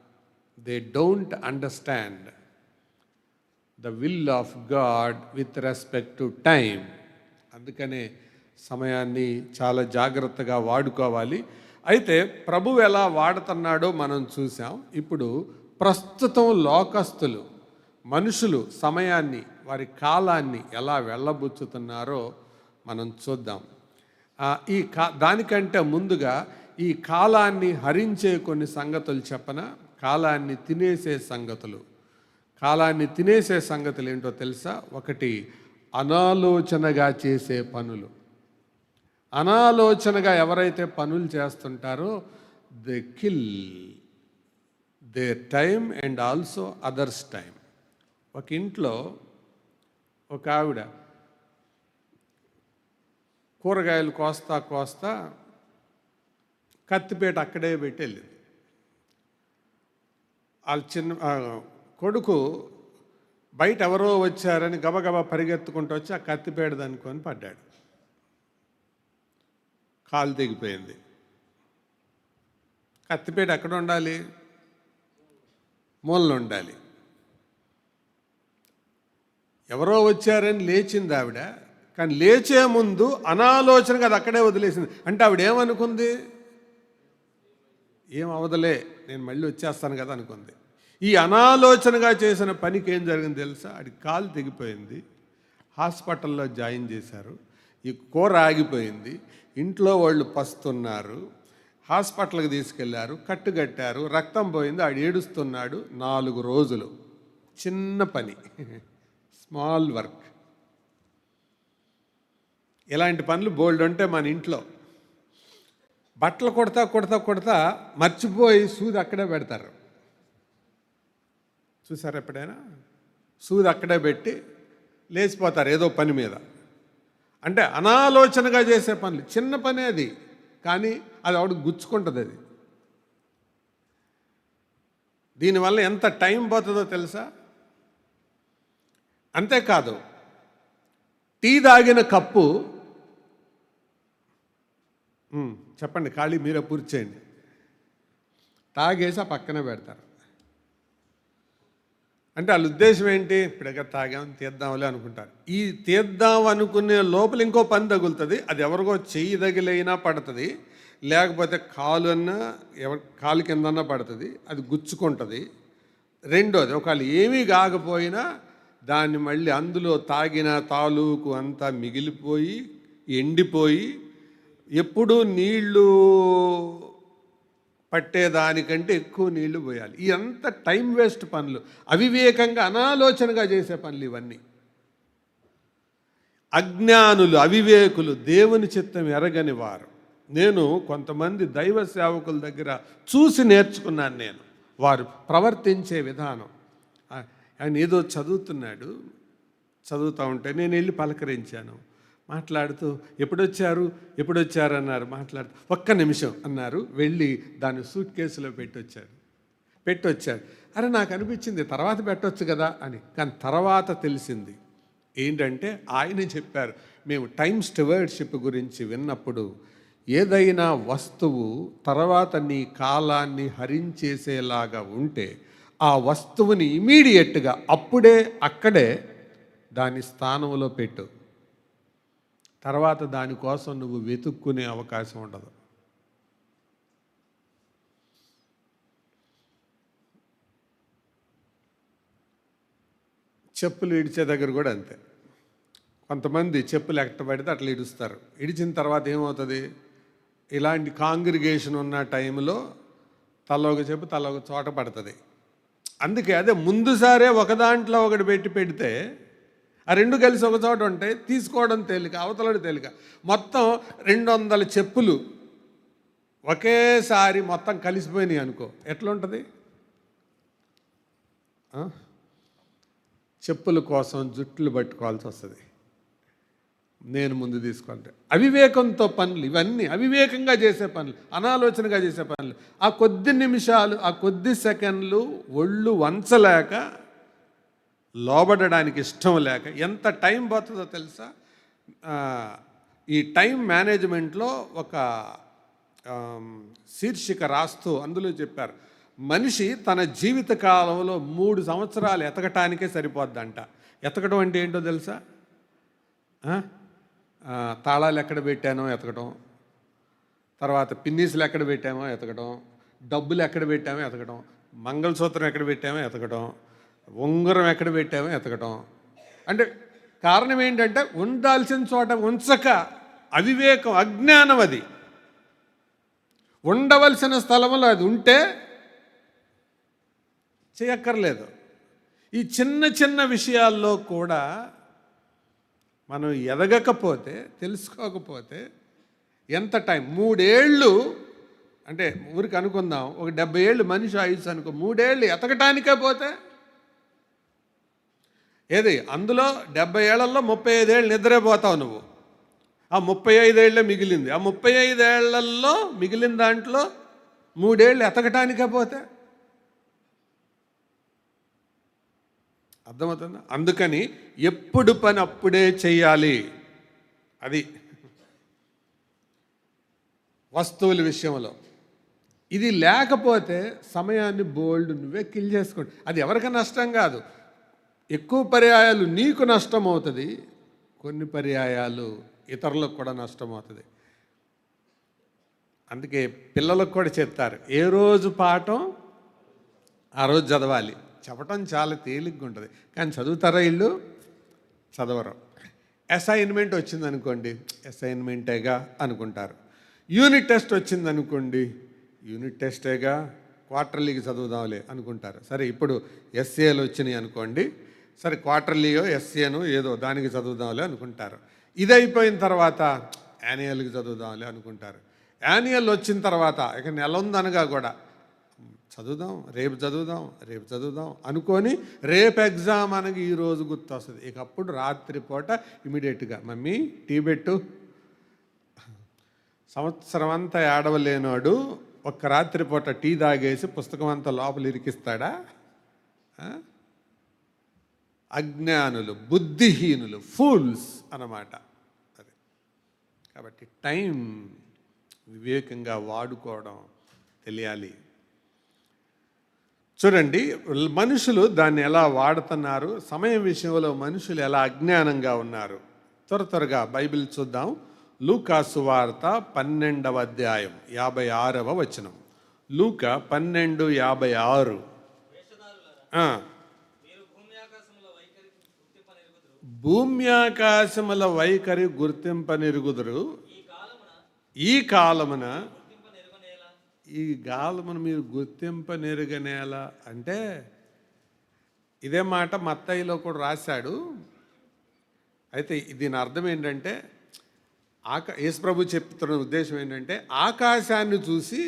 They don't understand the will of God with respect to time. అందుకనే సమయాన్ని చాలా జాగ్రత్తగా వాడుకోవాలి. అయితే ప్రభువు ఎలా వాడుతున్నాడో మనం చూసాం. ఇప్పుడు ప్రస్తుతం లోకస్తులు, మనుషులు సమయాన్ని, వారి కాలాన్ని ఎలా వెళ్ళబుచ్చుతున్నారో మనం చూద్దాం. దానికంటే ముందుగా ఈ కాలాన్ని హరించే కొన్ని సంగతులు చెప్పన. కాలాన్ని తినేసే సంగతులు. కాలాన్ని తినేసే సంగతులు ఏంటో తెలుసా? ఒకటి, అనాలోచనగా చేసే పనులు. అనాలోచనగా ఎవరైతే పనులు చేస్తుంటారో they kill their time and also others time. ఒక ఇంట్లో ఒక ఆవిడ కూరగాయలు కోస్తా కత్తిపేట అక్కడే పెట్టి వెళ్ళింది. వాళ్ళ కొడుకు బయట ఎవరో వచ్చారని గబగబా పరిగెత్తుకుంటూ వచ్చి ఆ కత్తిపేట దనుకొని పడ్డాడు. కాలు తెగిపోయింది. కత్తిపేట ఎక్కడ ఉండాలి? మూలలో ఉండాలి. ఎవరో వచ్చారని లేచింది ఆవిడ. కానీ లేచే ముందు అనాలోచనగా అది అక్కడే వదిలేసింది. అంటే ఆవిడ ఏమనుకుంది? ఏం అవదలే, నేను మళ్ళీ వచ్చేస్తాను కదా అనుకుంది. ఈ అనాలోచనగా చేసిన పనికి ఏం జరిగింది తెలుసా? అది కాలు తెగిపోయింది. హాస్పిటల్లో జాయిన్ చేశారు. ఈ కూర ఆగిపోయింది. ఇంట్లో వాళ్ళు పస్తున్నారు. హాస్పిటల్కి తీసుకెళ్లారు, కట్టుకట్టారు, రక్తం పోయింది, ఆడు ఏడుస్తున్నాడు 4 రోజులు. చిన్న పని, స్మాల్ వర్క్. ఇలాంటి పనులు బోల్డ్ ఉంటే మన ఇంట్లో. బట్టలు కొడతా మర్చిపోయి సూది అక్కడే పెడతారు. చూసారు ఎప్పుడైనా? సూది అక్కడే పెట్టి లేచిపోతారు ఏదో పని మీద. అంటే అనాలోచనగా చేసే పనులు. చిన్న పనే అది, కానీ అది ఆవిడ గుచ్చుకుంటుంది. అది దీనివల్ల ఎంత టైం పోతుందో తెలుసా? అంతేకాదు, టీ తాగిన కప్పు చెప్పండి, ఖాళీ మీరే పూర్తి చేయండి. తాగేసి ఆ పక్కనే పెడతారు. అంటే వాళ్ళ ఉద్దేశం ఏంటి? ఇప్పుడెక్క తాగాం, తీద్దాంలే అనుకుంటారు. ఈ తీద్దాం అనుకునే లోపల ఇంకో పని తగులుతుంది. అది ఎవరికో చెయ్యి తగిలైనా పడుతుంది, లేకపోతే కాలు కిందన్నా పడుతుంది, అది గుచ్చుకుంటుంది. రెండోది, ఒకవేళ ఏమీ కాకపోయినా దాన్ని మళ్ళీ అందులో తాగిన తాలూకు అంతా మిగిలిపోయి ఎండిపోయి ఎప్పుడూ నీళ్లు పట్టేదానికంటే ఎక్కువ నీళ్లు పోయాలి. ఈ అంత టైం వేస్ట్ పనులు, అవివేకంగా అనాలోచనగా చేసే పనులు ఇవన్నీ. అజ్ఞానులు, అవివేకులు, దేవుని చిత్తం ఎరగని వారు. నేను కొంతమంది దైవ సేవకుల దగ్గర చూసి నేర్చుకున్నాను. నేను వారు ప్రవర్తించే విధానం. ఆయన ఏదో చదువుతున్నాడు, చదువుతూ ఉంటే నేను వెళ్ళి పలకరించాను. మాట్లాడుతూ ఎప్పుడొచ్చారు అన్నారు. మాట్లాడుతూ ఒక్క నిమిషం అన్నారు. వెళ్ళి దాన్ని సూట్ కేసులో పెట్టొచ్చాడు. అరే నాకు అనిపించింది తర్వాత పెట్టొచ్చు కదా అని. కానీ తర్వాత తెలిసింది ఏంటంటే ఆయన చెప్పారు, మేము టైమ్ స్టివర్డ్షిప్ గురించి విన్నప్పుడు ఏదైనా వస్తువు తర్వాత నీ కాలాన్ని హరించేసేలాగా ఉంటే ఆ వస్తువుని ఇమీడియట్గా అక్కడే దాని స్థానంలో పెట్టు. తర్వాత దానికోసం నువ్వు వెతుక్కునే అవకాశం ఉండదు. చెప్పులు ఇడిచే దగ్గర కూడా అంతే. కొంతమంది చెప్పులు ఎక్కబడితే అట్లా ఇడుస్తారు. ఇడిచిన తర్వాత ఏమవుతుంది, ఇలాంటి కాంగ్రిగేషన్ ఉన్న టైంలో తలొక చెప్పు తలొక చోట పడుతుంది. అందుకే అదే ముందుసారే ఒక దాంట్లో ఒకటి పెడితే ఆ రెండు కలిసి ఒక చోట ఉంటాయి, తీసుకోవడం తేలిక, అవతలడు తేలిక. మొత్తం 200 చెప్పులు ఒకేసారి మొత్తం కలిసిపోయినాయి అనుకో, ఎట్లుంటుంది? చెప్పుల కోసం జుట్లు పట్టుకోవాల్సి వస్తుంది. నేను ముందు తీసుకుంటే అవివేకంతో పనులు, ఇవన్నీ అవివేకంగా చేసే పనులు, అనాలోచనగా చేసే పనులు. ఆ కొద్ది నిమిషాలు, ఆ కొద్ది సెకండ్లు ఒళ్ళు వంచలేక, లోబడడానికి ఇష్టం లేక ఎంత టైం పోతుందో తెలుసా? ఈ టైం మేనేజ్మెంట్లో ఒక శీర్షిక రాస్తూ అందులో చెప్పారు, మనిషి తన జీవిత కాలంలో 3 సంవత్సరాలు ఎతకటానికే సరిపోద్దంట. ఎతకడం అంటే ఏంటో తెలుసా? తాళాలు ఎక్కడ పెట్టానో ఎతకడం, తర్వాత పిన్నీసులు ఎక్కడ పెట్టామో ఎతకడం, డబ్బులు ఎక్కడ పెట్టామో ఎతకడం, మంగళసూత్రం ఎక్కడ పెట్టామో ఎతకడం, ఉంగరం ఎక్కడ పెట్టామో ఎతకడం. అంటే కారణం ఏంటంటే ఉండాల్సిన చోట ఉంచక అవివేకం, అజ్ఞానం. అది ఉండవలసిన స్థలంలో అది ఉంటే చేయక్కర్లేదు. ఈ చిన్న చిన్న విషయాల్లో కూడా మనం ఎదగకపోతే, తెలుసుకోకపోతే ఎంత టైం 3 ఏళ్ళు అంటే ఊరికి అనుకుందాం, ఒక 70 ఏళ్ళు మనిషి ఆయుష్ అనుకో, 3 ఏళ్ళు ఎతకటానికే పోతే ఏది అందులో 70 ఏళ్లలో 35 ఏళ్ళు నిద్రపోతావు నువ్వు. ఆ 35 ఏళ్ళే మిగిలింది. ఆ 35 ఏళ్లలో మిగిలిన దాంట్లో 3 ఏళ్ళు ఎతకటానికే పోతే అర్థమవుతుందా? అందుకని ఎప్పుడు పని అప్పుడే చెయ్యాలి. అది వస్తువుల విషయంలో. ఇది లేకపోతే సమయాన్ని నువ్వే కిల్ చేసుకోండి. అది ఎవరికి నష్టం కాదు. ఎక్కువ పర్యాయాలు నీకు నష్టం అవుతుంది, కొన్ని పర్యాయాలు ఇతరులకు కూడా నష్టం అవుతుంది. అందుకే పిల్లలకు కూడా చెప్తారు, ఏ రోజు పాఠం ఆ రోజు చదవాలి. చెప్పటం చాలా తేలిగ్గా ఉంటుంది, కానీ చదువుతారా వీళ్ళు? చదవరు. అసైన్మెంట్ వచ్చిందనుకోండి, అసైన్మెంటేగా అనుకుంటారు. యూనిట్ టెస్ట్ వచ్చిందనుకోండి, యూనిట్ టెస్టేగా, క్వార్టర్లీకి చదువుదాంలే అనుకుంటారు. సరే ఇప్పుడు ఎస్ఏలు వచ్చినాయి అనుకోండి, సరే క్వార్టర్లీయో ఎస్ఏను ఏదో దానికి చదువుదాంలే అనుకుంటారు. ఇది అయిపోయిన తర్వాత యాన్యువల్కి చదువుదాంలే అనుకుంటారు. యాన్యువల్ వచ్చిన తర్వాత ఇక నెల ఉందనగా కూడా రేపు చదువుదాం అనుకొని రేపు ఎగ్జామ్ అనగా ఈరోజు గుర్తొస్తుంది. ఇక అప్పుడు రాత్రిపూట ఇమీడియట్గా మమ్మీ టీ పెట్టు. సంవత్సరం అంతా ఏడవలేనాడు ఒక్క రాత్రిపూట టీ తాగేసి పుస్తకం అంతా లోపల ఇరికిస్తాడా? అజ్ఞానులు, బుద్ధిహీనులు, ఫూల్స్ అన్నమాట. అది కాబట్టి టైం వివేకంగా వాడుకోవడం తెలియాలి. చూడండి, మనుషులు దాన్ని ఎలా వాడుతున్నారు, సమయం విషయంలో మనుషులు ఎలా అజ్ఞానంగా ఉన్నారు. త్వరగా బైబిల్ చూద్దాం. లూకా సువార్త 12వ అధ్యాయం 56వ వచనం. లూకా 12:56. భూమి ఆకాశముల వైఖరి గుర్తింపనిరుగుదురు, ఈ కాలమున మీరు గుర్తింపనిరగనేలా అంటే ఇదే మాట మత్తయిలో కూడా రాశాడు. అయితే దీని అర్థం ఏంటంటే యేసు ప్రభు చెప్తున్న ఉద్దేశం ఏంటంటే ఆకాశాన్ని చూసి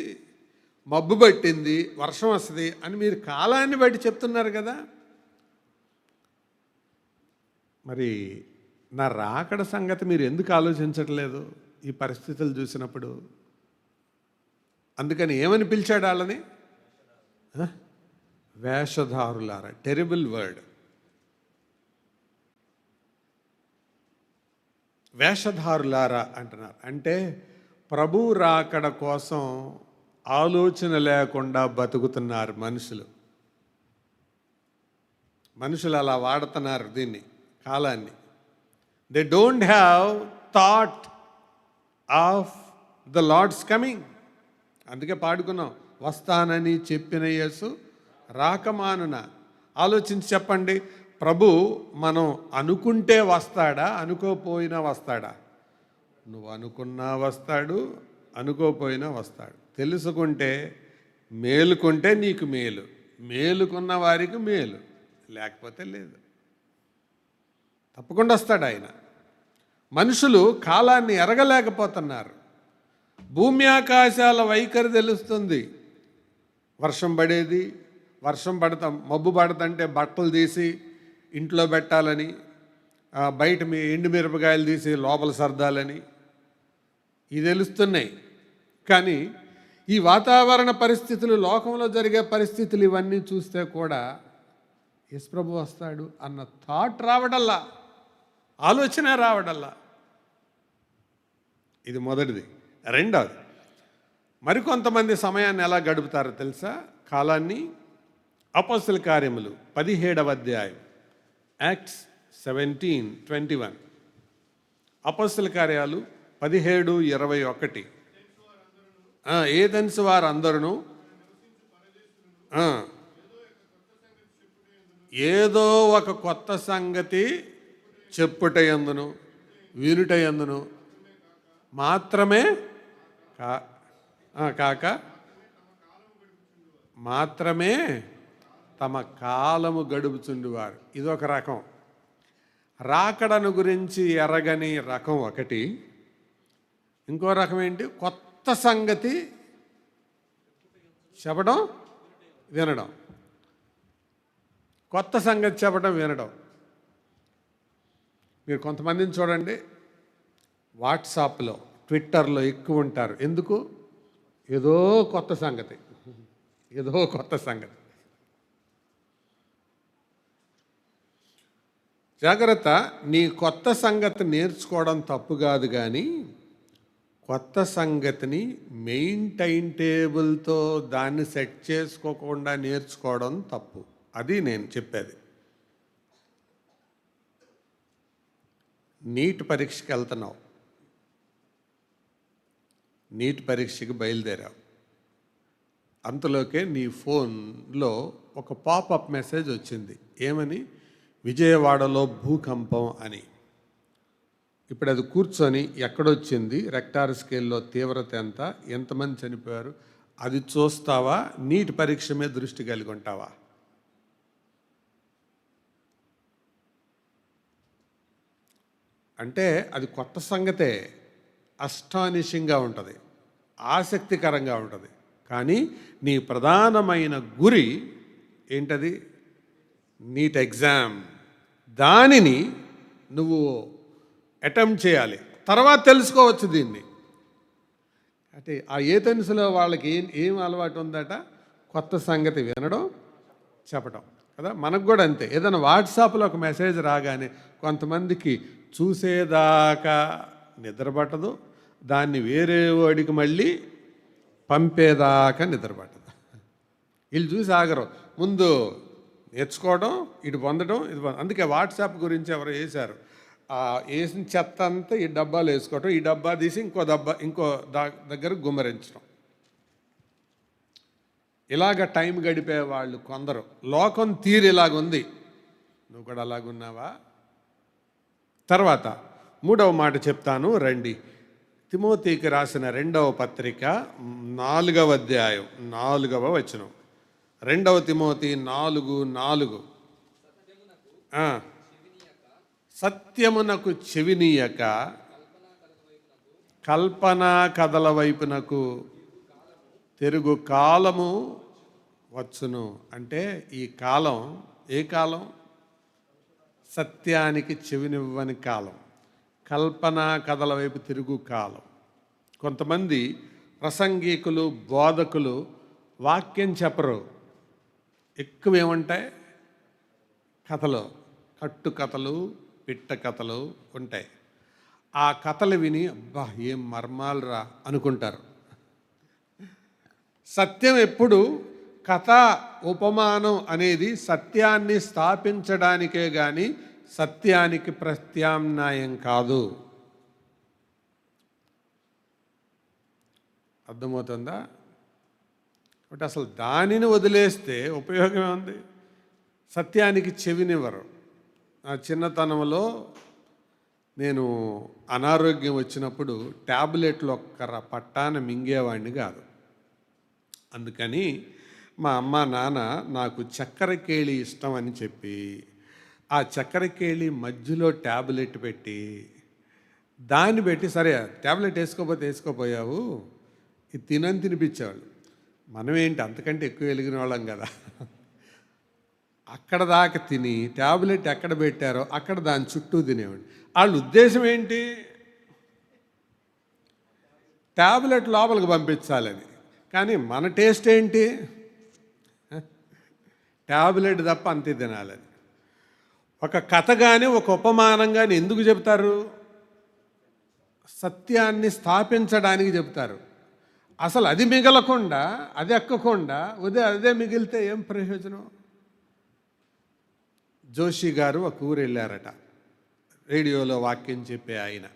మబ్బు పట్టింది వర్షం వస్తుంది అని మీరు కాలాన్ని బట్టి చెప్తున్నారు కదా. మరి నా రాకడ సంగతి మీరు ఎందుకు ఆలోచించట్లేదు ఈ పరిస్థితులు చూసినప్పుడు? అందుకని ఏమని పిలిచాడు వాళ్ళని? వేషధారులారా. Terrible word. వేషధారులారా అంటున్నారు. అంటే ప్రభు రాకడ కోసం ఆలోచన లేకుండా బతుకుతున్నారు మనుషులు అలా వాడుతున్నారు దీన్ని, కాలాన్ని. They don't have thought of the lords coming. అందుకే పాడుకున్నాం, వస్తానని చెప్పిన యేసు రాకమానున. ఆలోచించి చెప్పండి, ప్రభు మనం అనుకుంటే వస్తాడా, అనుకోపోయినా వస్తాడా? నువ్వు అనుకున్నా వస్తాడు, అనుకోపోయినా వస్తాడు. తెలుసుకుంటే మేలుకుంటే నీకు మేలు, మేలుకున్న వారికి మేలు, లేకపోతే లేదు. తప్పకుండా వస్తాడు ఆయన. మనుషులు కాలాన్ని ఎరగలేకపోతున్నారు. భూమి ఆకాశాల వైఖరి తెలుస్తుంది. వర్షం పడేది, వర్షం పడతాం, మబ్బు పడతంటే బట్టలు తీసి ఇంట్లో పెట్టాలని, బయట ఎండు మిరపకాయలు తీసి లోపల సర్దాలని ఇవి తెలుస్తున్నాయి. కానీ ఈ వాతావరణ పరిస్థితులు, లోకంలో జరిగే పరిస్థితులు ఇవన్నీ చూస్తే కూడా యేసు ప్రభు వస్తాడు అన్న థాట్ రావడల్లా, ఆలోచన రావడల్లా. ఇది మొదటిది. రెండవది, మరికొంతమంది సమయాన్ని ఎలా గడుపుతారో తెలుసా? కాలాన్ని. అపోస్తల కార్యములు 17వ అధ్యాయం, యాక్ట్స్ 17:21. అపోస్తల కార్యాలు 17:21. ఏథెన్స్ వారందరూ ఏదో ఒక కొత్త సంగతి చెప్పుటయందును వినుటయందును మాత్రమే కాక మాత్రమే తమ కాలము గడుపుచుండువారు. ఇదొక రకం. రాకడను గురించి ఎరగని రకం ఒకటి. ఇంకో రకం ఏంటి? కొత్త సంగతి చెప్పడం, వినడం. కొత్త సంగతి చెప్పడం, వినడం. మీరు కొంతమందిని చూడండి, వాట్సాప్లో, ట్విట్టర్లో ఎక్కువ ఉంటారు. ఎందుకు? ఏదో కొత్త సంగతి, ఏదో కొత్త సంగతి. జాగ్రత్త. నీ కొత్త సంగతి నేర్చుకోవడం తప్పు కాదు, కానీ కొత్త సంగతిని మెయిన్ టైం టేబుల్తో దాన్ని సెట్ చేసుకోకుండా నేర్చుకోవడం తప్పు. అది నేను చెప్పేది. నీట్ పరీక్షకి వెళ్తున్నావు, నీట్ పరీక్షకి బయలుదేరావు. అంతలోకే నీ ఫోన్లో ఒక పాపప్ మెసేజ్ వచ్చింది. ఏమని? విజయవాడలో భూకంపం అని. ఇప్పుడు అది కూర్చొని ఎక్కడొచ్చింది, రెక్టార్ స్కేల్లో తీవ్రత ఎంత, ఎంతమంది చనిపోయారు, అది చూస్తావా? నీట్ పరీక్ష మీద దృష్టి కలిగి ఉంటావా? అంటే అది కొత్త సంగతే, అస్టానిషింగ్గా ఉంటుంది, ఆసక్తికరంగా ఉంటుంది. కానీ నీ ప్రధానమైన గురి ఏంటది? NEET exam. దానిని నువ్వు అటెంప్ట్ చేయాలి. తర్వాత తెలుసుకోవచ్చు దీన్ని. అంటే ఆ ఏథెన్స్లో వాళ్ళకి ఏం అలవాటు ఉందట? కొత్త సంగతి వినడం, చెప్పడం కదా. మనకు కూడా అంతే. ఏదైనా వాట్సాప్లో ఒక మెసేజ్ రాగానే కొంతమందికి చూసేదాకా నిద్రపట్టదు, దాన్ని వేరే వాడికి మళ్ళీ పంపేదాకా నిద్రపట్టదు. వీళ్ళు చూసి ఆగరు. ముందు నేర్చుకోవడం, ఇటు పొందడం, ఇది అందుకే వాట్సాప్ గురించి ఎవరు వేశారు, వేసిన చెత్త అంతా ఈ డబ్బాలు వేసుకోవటం, ఈ డబ్బా తీసి ఇంకో దగ్గర గుమ్మరించడం. ఇలాగ టైం గడిపే వాళ్ళు కొందరు. లోకం తీరు ఇలాగుంది. నువ్వు కూడా అలాగున్నావా? తర్వాత 3వ మాట చెప్తాను, రండి. తిమోతికి రాసిన 2వ పత్రిక 4వ అధ్యాయం 4వ వచనం. 2 తిమోతి 4:4. సత్యమునకు చెవినీయక కల్పనా కథల వైపునకు తిరుగు కాలము వచ్చును. అంటే ఈ కాలం ఏ కాలం? సత్యానికి చెవినివ్వని కాలం, కల్పనా కథల వైపు తిరుగు కాలం. కొంతమంది ప్రసంగికులు, బోధకులు వాక్యం చెప్పరు, ఎక్కువ ఏముంటాయి? కథలు, కట్టు కథలు, పిట్ట కథలు ఉంటాయి. ఆ కథలు విని అబ్బా ఏం మర్మాలు రా అనుకుంటారు. సత్యం ఎప్పుడు కథ, ఉపమానం అనేది సత్యాన్ని స్థాపించడానికే కానీ సత్యానికి ప్రత్యామ్నాయం కాదు. అర్థమవుతుందా? కాబట్టి అసలు దానిని వదిలేస్తే ఉపయోగం ఉంది? సత్యానికి చెవినివ్వరు. నా చిన్నతనంలో నేను అనారోగ్యం వచ్చినప్పుడు ట్యాబ్లెట్లు ఒక్క పట్టాన మింగేవాడిని కాదు. అందుకని మా అమ్మ నాన్న నాకు చక్కెర కేళి ఇష్టం అని చెప్పి ఆ చక్కెర కేళి మధ్యలో ట్యాబ్లెట్ పెట్టి దాన్ని పెట్టి, సరే ట్యాబ్లెట్ వేసుకోపోయావు, ఇది తినని తినిపించేవాళ్ళు. మనం ఏంటి అంతకంటే ఎక్కువ వెలిగిన వాళ్ళం కదా. అక్కడ దాకా తిని ట్యాబ్లెట్ ఎక్కడ పెట్టారో అక్కడ దాని చుట్టూ తినేవాడు. వాళ్ళ ఉద్దేశం ఏంటి? ట్యాబ్లెట్ లోపలికి పంపించాలని. కానీ మన టేస్ట్ ఏంటి? ట్యాబ్లెట్ తప్ప అంతే తినాలని. ఒక కథ కానీ ఒక ఉపమానం కానీ ఎందుకు చెప్తారు? సత్యాన్ని స్థాపించడానికి చెప్తారు. అసలు అది మిగలకుండా, అది ఎక్కకుండా అదే మిగిలితే ఏం ప్రయోజనం? జోషి గారు ఒక ఊరు వెళ్ళారట, రేడియోలో వాక్యం చెప్పే ఆయన.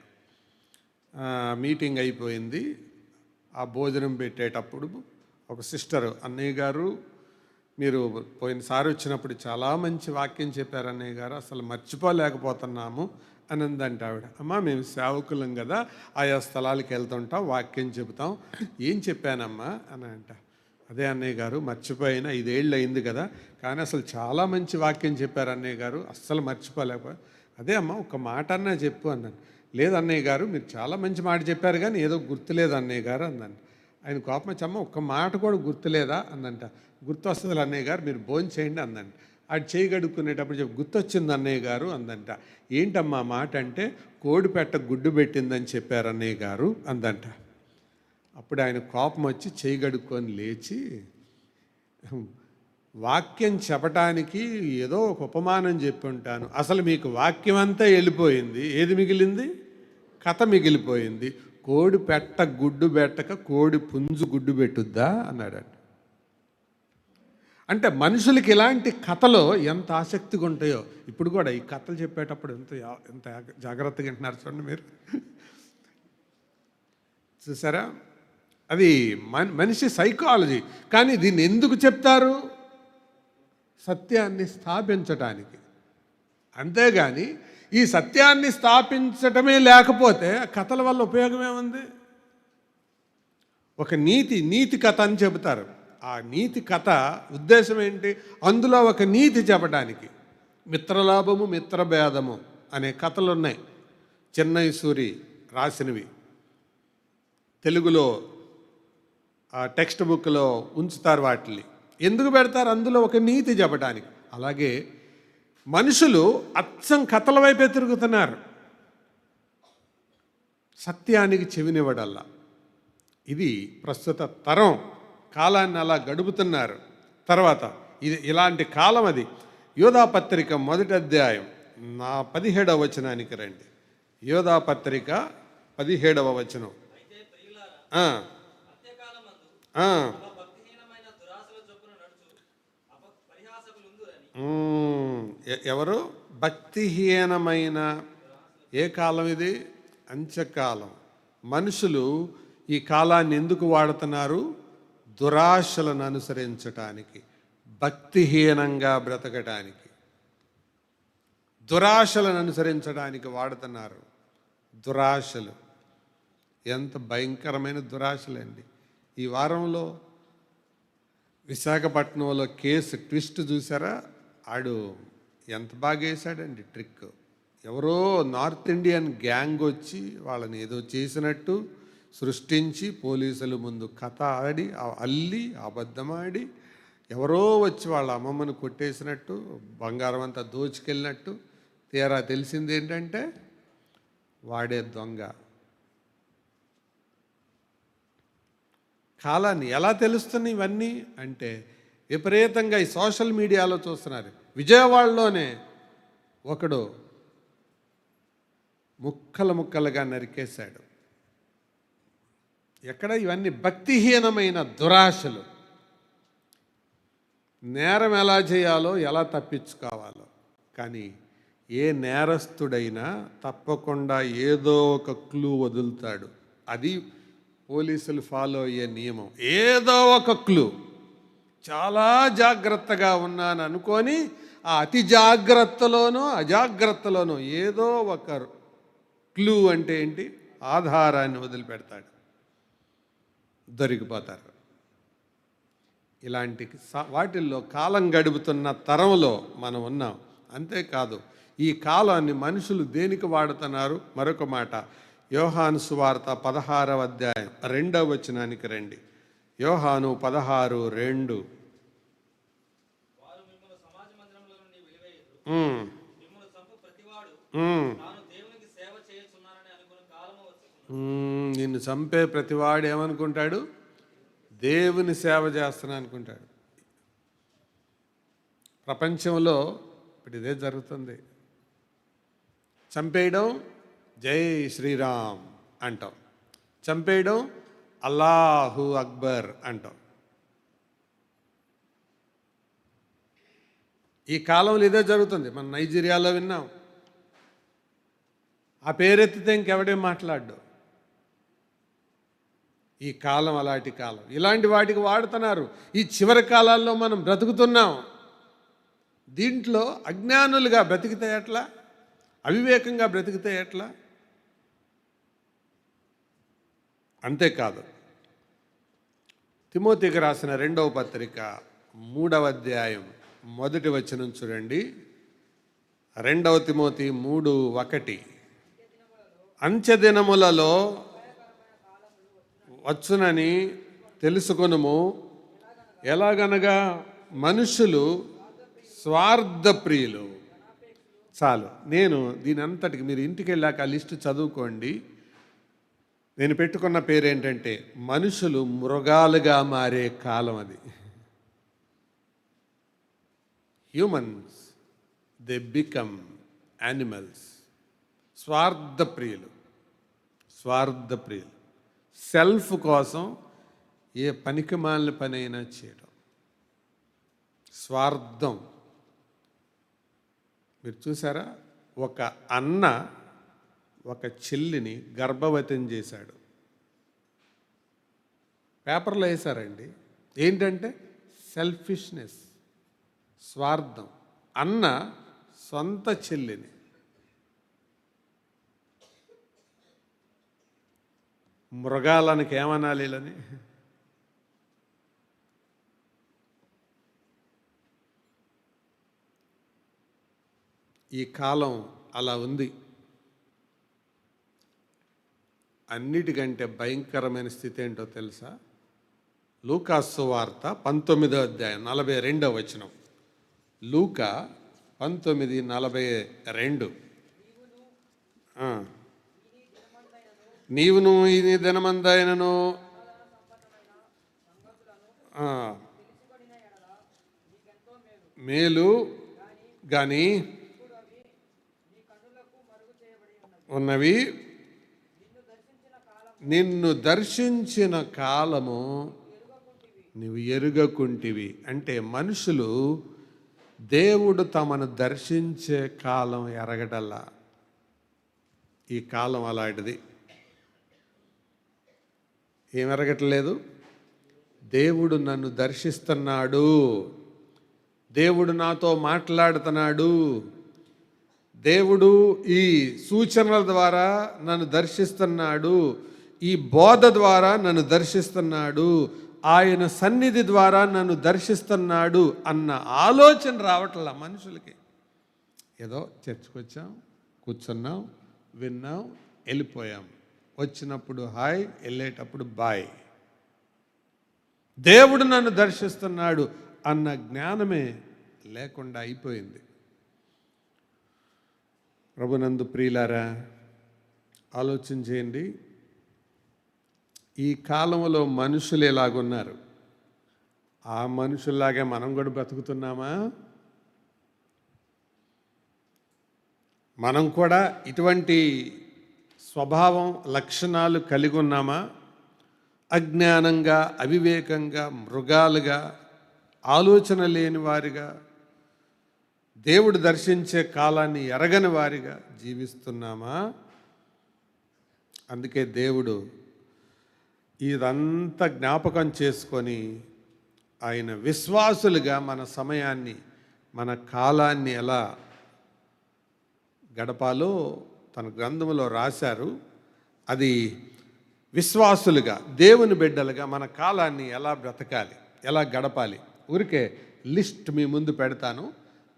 మీటింగ్ అయిపోయింది. ఆ భోజనం పెట్టేటప్పుడు ఒక సిస్టర్, అన్నయ్య గారు మీరు పోయినసారి వచ్చినప్పుడు చాలా మంచి వాక్యం చెప్పారు అన్నయ్య గారు, అసలు మర్చిపోలేకపోతున్నాము అని అందంట ఆవిడ. అమ్మ మేము సేవకులం కదా, ఆయా స్థలాలకు వెళ్తుంటాం, వాక్యం చెబుతాం. ఏం చెప్పానమ్మా అని అంట. అదే అన్నయ్య గారు మర్చిపోయిన 5 ఏళ్ళు అయింది కదా, కానీ అసలు చాలా మంచి వాక్యం చెప్పారు అన్నయ్య గారు, అస్సలు మర్చిపోలేకపోయా. అదే అమ్మ ఒక మాట అన్నా చెప్పు అన్నాను. లేదు అన్నయ్య గారు మీరు చాలా మంచి మాట చెప్పారు కానీ ఏదో గుర్తులేదు అన్నయ్య గారు అందంట. ఆయన కోపం వచ్చి అమ్మ ఒక్క మాట కూడా గుర్తులేదా అందంట. గుర్తు వస్తుంది అన్నయ్య గారు మీరు భోజనం చేయండి అందంట. ఆడు చేయి గడుక్కునేటప్పుడు చెప్పి గుర్తొచ్చింది అన్నయ్య గారు అందంట. ఏంటమ్మా మాట అంటే కోడి పెట్ట గుడ్డు పెట్టిందని చెప్పారు అన్నయ్య గారు అందంట. అప్పుడు ఆయన కోపం వచ్చి చేయి గడుక్కొని లేచి, వాక్యం చెప్పటానికి ఏదో ఒక ఉపమానం చెప్పి ఉంటాను, అసలు మీకు వాక్యం అంతా వెళ్ళిపోయింది, ఏది మిగిలింది? కథ మిగిలిపోయింది. కోడి పెట్ట గుడ్డు పెట్టక కోడి పుంజు గుడ్డు పెట్టుద్దా అన్నాడు. అంటే మనుషులకి ఇలాంటి కథలు ఎంత ఆసక్తిగా ఉంటాయో. ఇప్పుడు కూడా ఈ కథలు చెప్పేటప్పుడు ఎంత జాగ్రత్తగా వింటున్నారు చూడండి మీరు. చూసారా? అది మనిషి సైకాలజీ. కానీ దీన్ని ఎందుకు చెప్తారు? సత్యాన్ని స్థాపించటానికి. అంతేగాని ఈ సత్యాన్ని స్థాపించటమే లేకపోతే కథల వల్ల ఉపయోగం ఏముంది? ఒక నీతి కథ అని చెబుతారు. ఆ నీతి కథ ఉద్దేశం ఏంటి? అందులో ఒక నీతి చెప్పడానికి. మిత్రలాభము మిత్రభేదము అనే కథలు ఉన్నాయి, చెన్నై సూరి రాసినవి. తెలుగులో టెక్స్ట్ బుక్లో ఉంచుతారు వాటిని. ఎందుకు పెడతారు? అందులో ఒక నీతి చెప్పడానికి. అలాగే మనుషులు అచ్చం కథల వైపే తిరుగుతున్నారు, సత్యానికి చెవినివ్వడల్లా. ఇది ప్రస్తుత తరం కాలాన్ని అలా గడుపుతున్నారు. తర్వాత ఇలాంటి కాలం అది. యోధాపత్రిక 1వ అధ్యాయం 17వ వచనానికి రండి. యోధాపత్రిక 17వ వచనం. ఎవరు? భక్తిహీనమైన. ఏ కాలం ఇది? అంత్యకాలం. మనుషులు ఈ కాలాన్ని ఎందుకు వాడుతున్నారు? దురాశలను అనుసరించటానికి, భక్తిహీనంగా బ్రతకటానికి, దురాశలను అనుసరించడానికి వాడుతున్నారు. దురాశలు ఎంత భయంకరమైన దురాశలండి. ఈ వారంలో విశాఖపట్నంలో కేసు ట్విస్ట్ చూసారా? ఆడు ఎంత బాగా వేశాడండి ట్రిక్. ఎవరో నార్త్ ఇండియన్ గ్యాంగ్ వచ్చి వాళ్ళని ఏదో చేసినట్టు సృష్టించి పోలీసుల ముందు కథ ఆడి అల్లి అబద్ధమాడి ఎవరో వచ్చి వాళ్ళ అమ్మమ్మను కొట్టేసినట్టు బంగారం అంతా దోచుకెళ్ళినట్టు తీరా తెలిసింది ఏంటంటే వాడే దొంగ. కాలాన్ని ఎలా తెలుస్తున్నాయి ఇవన్నీ అంటే విపరీతంగా ఈ సోషల్ మీడియాలో చూస్తున్నారు. విజయవాడలోనే ఒకడు ముక్కలుగా నరికేశాడు. ఎక్కడ ఇవన్నీ భక్తిహీనమైన దురాశలు. నేరం ఎలా చేయాలో ఎలా తప్పించుకోవాలో. కానీ ఏ నేరస్తుడైనా తప్పకుండా ఏదో ఒక క్లూ వదులుతాడు. అది పోలీసులు ఫాలో అయ్యే నియమం. ఏదో ఒక క్లూ. చాలా జాగ్రత్తగా ఉన్నాను అనుకొని ఆ అతి జాగ్రత్తలోనో అజాగ్రత్తలోనో ఏదో ఒక క్లూ అంటే ఏంటి, ఆధారాన్ని వదిలిపెడతాడు, దొరికిపోతారు. ఇలాంటి వాటిల్లో కాలం గడుపుతున్న తరంలో మనం ఉన్నాం. అంతేకాదు ఈ కాలాన్ని మనుషులు దేనికి వాడుతున్నారు? మరొక మాట, యోహాను సువార్త 16వ అధ్యాయం 2వ వచనానికి రండి. యోహాను 16:2. నిన్ను చంపే ప్రతివాడు ఏమనుకుంటాడు? దేవుని సేవ చేస్తున్నా అనుకుంటాడు. ప్రపంచంలో ఇప్పుడు ఇదే జరుగుతుంది. చంపేయడం జై శ్రీరామ్ అంటాం, చంపేయడం అల్లాహు అక్బర్ అంటాం. ఈ కాలంలో ఇదే జరుగుతుంది. మనం నైజీరియాలో విన్నాం. ఆ పేరెత్తితే ఇంకెవడేం మాట్లాడ్డు. ఈ కాలం అలాంటి కాలం. ఇలాంటి వాటికి వాడుతున్నారు. ఈ చివరి కాలాల్లో మనం బ్రతుకుతున్నాం. దీంట్లో అజ్ఞానులుగా బ్రతికితే ఎట్లా? అవివేకంగా బ్రతికితే ఎట్లా? అంతేకాదు, తిమోతికి రాసిన 2వ పత్రిక 3వ అధ్యాయం 1వ వచనం చూడండి. 2వ తిమోతి 3:1. అంత్యదినములలో వచ్చునని తెలుసుకొనుము. ఎలాగనగా మనుషులు స్వార్థప్రియులు. చాలు, నేను దీని అంతటికి మీరు ఇంటికి వెళ్ళాక ఆ లిస్టు చదువుకోండి. నేను పెట్టుకున్న పేరు ఏంటంటే మనుషులు మృగాలుగా మారే కాలం అది. Humans they become animals. స్వార్థప్రియులు. సెల్ఫ్ కోసం ఏ పనికిమాలిన పని అయినా చేయడం. స్వార్థం. మీరు చూసారా, ఒక అన్న ఒక చెల్లిని గర్భవతిని చేశాడు. పేపర్లో వేశారండి. ఏంటంటే సెల్ఫిష్నెస్, స్వార్థం. అన్న సొంత చెల్లిని. మృగాలనికి ఏమనాలి అని? ఈ కాలం అలా ఉంది. అన్నిటికంటే భయంకరమైన స్థితి ఏంటో తెలుసా? లూకా సువార్త 19వ అధ్యాయం 42వ వచనం. లూకా 19:42. నీవును ఈ దినమందైనను మేలు కానీ ఉన్నవి నిన్ను దర్శించిన కాలము నువ్వు ఎరుగకుంటివి. అంటే మనుషులు దేవుడు తమను దర్శించే కాలం ఎరగడల్లా. ఈ కాలం అలాంటిది. ఏం ఎరగట్లేదు? దేవుడు నన్ను దర్శిస్తున్నాడు, దేవుడు నాతో మాట్లాడుతున్నాడు, దేవుడు ఈ సూచనల ద్వారా నన్ను దర్శిస్తున్నాడు, ఈ బోధ ద్వారా నన్ను దర్శిస్తున్నాడు, ఆయన సన్నిధి ద్వారా నన్ను దర్శిస్తున్నాడు అన్న ఆలోచన రావట్లా మనుషులకి. ఏదో చర్చకు వచ్చాం, కూర్చున్నాం, విన్నాం, వెళ్ళిపోయాం. వచ్చినప్పుడు హాయ్, వెళ్ళేటప్పుడు బాయ్. దేవుడు నన్ను దర్శిస్తున్నాడు అన్న జ్ఞానమే లేకుండా అయిపోయింది. ప్రభునందు ప్రియులారా, ఆలోచన చేయండి. ఈ కాలంలో మనుషులు ఎలాగున్నారు, ఆ మనుషుల్లాగే మనం కూడా బ్రతుకుతున్నామా? మనం కూడా ఇటువంటి స్వభావం, లక్షణాలు కలిగి ఉన్నామా? అజ్ఞానంగా, అవివేకంగా, మృగాలుగా, ఆలోచన లేని వారిగా, దేవుడు దర్శించే కాలాన్ని ఎరగని వారిగా జీవిస్తున్నామా? అందుకే దేవుడు ఇదంతా జ్ఞాపకం చేసుకొని ఆయన విశ్వాసులుగా మన సమయాన్ని, మన కాలాన్ని ఎలా గడపాలో తన గ్రంథంలో రాశారు. అది విశ్వాసులుగా, దేవుని బిడ్డలుగా మన కాలాన్ని ఎలా బ్రతకాలి, ఎలా గడపాలి, ఊరికే లిస్ట్ మీ ముందు పెడతాను,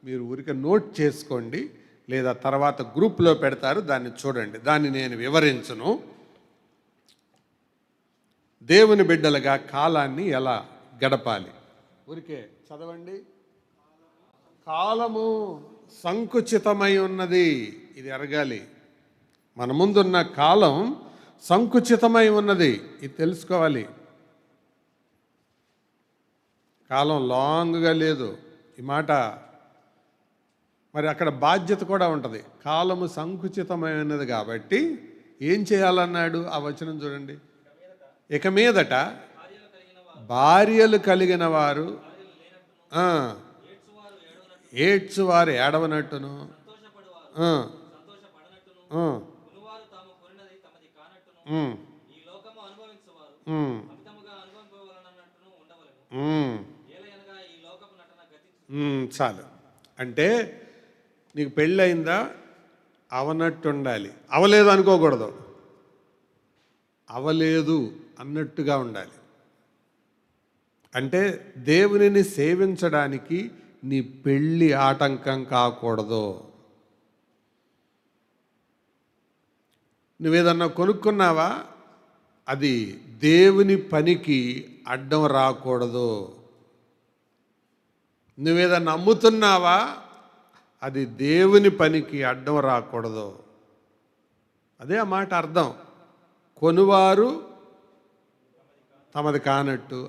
మీరు ఊరికే నోట్ చేసుకోండి, లేదా తర్వాత గ్రూప్లో పెడతారు, దాన్ని చూడండి. దాన్ని నేను వివరించను. దేవుని బిడ్డలుగా కాలాన్ని ఎలా గడపాలి, ఊరికే చదవండి. కాలము సంకుచితమై ఉన్నది. ఇది ఎరగాలి. మన ముందున్న కాలం సంకుచితమై ఉన్నది, ఇది తెలుసుకోవాలి. కాలం లాంగ్గా లేదు. ఈ మాట మరి అక్కడ బాధ్యత కూడా ఉంటుంది. కాలము సంకుచితమైనది కాబట్టి ఏం చేయాలన్నాడు ఆ వచనం చూడండి. ఇక మీదట భార్యలు కలిగిన వారు ఏడ్చువారు ఏడవనట్టును, చాలు. అంటే నీకు పెళ్ళయిందా, అవనట్టు ఉండాలి, అవలేదు అనుకోకూడదు, అవలేదు అన్నట్టుగా ఉండాలి. అంటే దేవునిని సేవించడానికి నీ పెళ్ళి ఆటంకం కాకూడదు. నువ్వేదన్నా కొనుక్కున్నావా, అది దేవుని పనికి అడ్డం రాకూడదు. నువ్వేదన్నా అమ్ముతున్నావా, అది దేవుని పనికి అడ్డం రాకూడదు. అదే ఆ మాట అర్థం. కొనువారు తమది కానట్టు,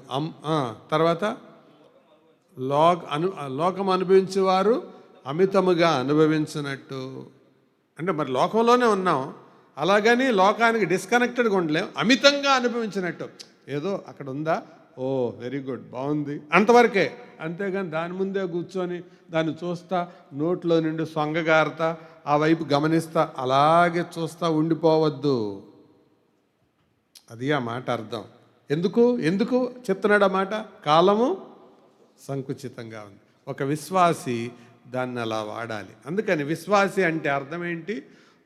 తర్వాత లోకం అనుభవించేవారు అమితముగా అనుభవించినట్టు. అంటే మరి లోకంలోనే ఉన్నాం, అలాగని లోకానికి డిస్కనెక్టెడ్గా ఉండలేం. అమితంగా అనుభవించినట్టు ఏదో అక్కడ ఉందా, ఓ వెరీ గుడ్, బాగుంది, అంతవరకే. అంతేగాని దాని ముందే కూర్చొని దాన్ని చూస్తా, నోట్లో నుండి సొంగగారుతా, ఆ వైపు గమనిస్తా, అలాగే చూస్తా ఉండిపోవద్దు. అది ఆ మాట అర్థం. ఎందుకు చెప్తున్నాడు ఆ మాట? కాలము సంకుచితంగా ఉంది. ఒక విశ్వాసి దాన్ని అలా వాడాలి. అందుకని విశ్వాసి అంటే అర్థం ఏంటి?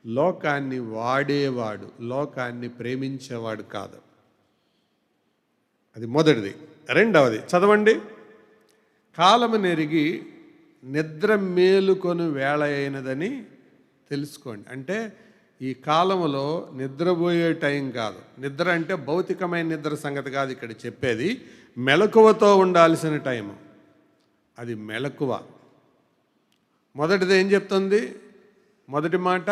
లోకాన్ని వాడేవాడు, లోకాన్ని ప్రేమించేవాడు కాదు. అది మొదటిది. రెండవది చదవండి. కాలము నెరిగి నిద్ర మేలుకొని వేళ అయినదని తెలుసుకోండి. అంటే ఈ కాలంలో నిద్రపోయే టైం కాదు. నిద్ర అంటే భౌతికమైన నిద్ర సంగతి కాదు ఇక్కడ చెప్పేది. మెలకువతో ఉండాల్సిన టైము, అది మెలకువ. మొదటిది ఏం చెప్తుంది? మొదటి మాట,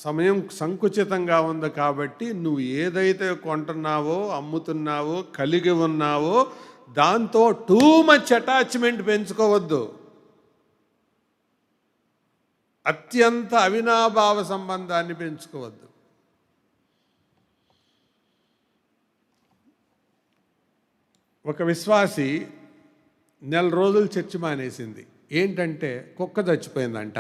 సమయం సంకుచితంగా ఉంది కాబట్టి నువ్వు ఏదైతే కొంటున్నావో, అమ్ముతున్నావో, కలిగి ఉన్నావో దాంతో టూ మచ్ అటాచ్మెంట్ పెంచుకోవద్దు. అత్యంత అవినాభావ సంబంధాన్ని పెంచుకోవద్దు. ఒక విశ్వాసి నెల రోజులు చర్చి మానేసింది. ఏంటంటే కుక్క చచ్చిపోయిందంట.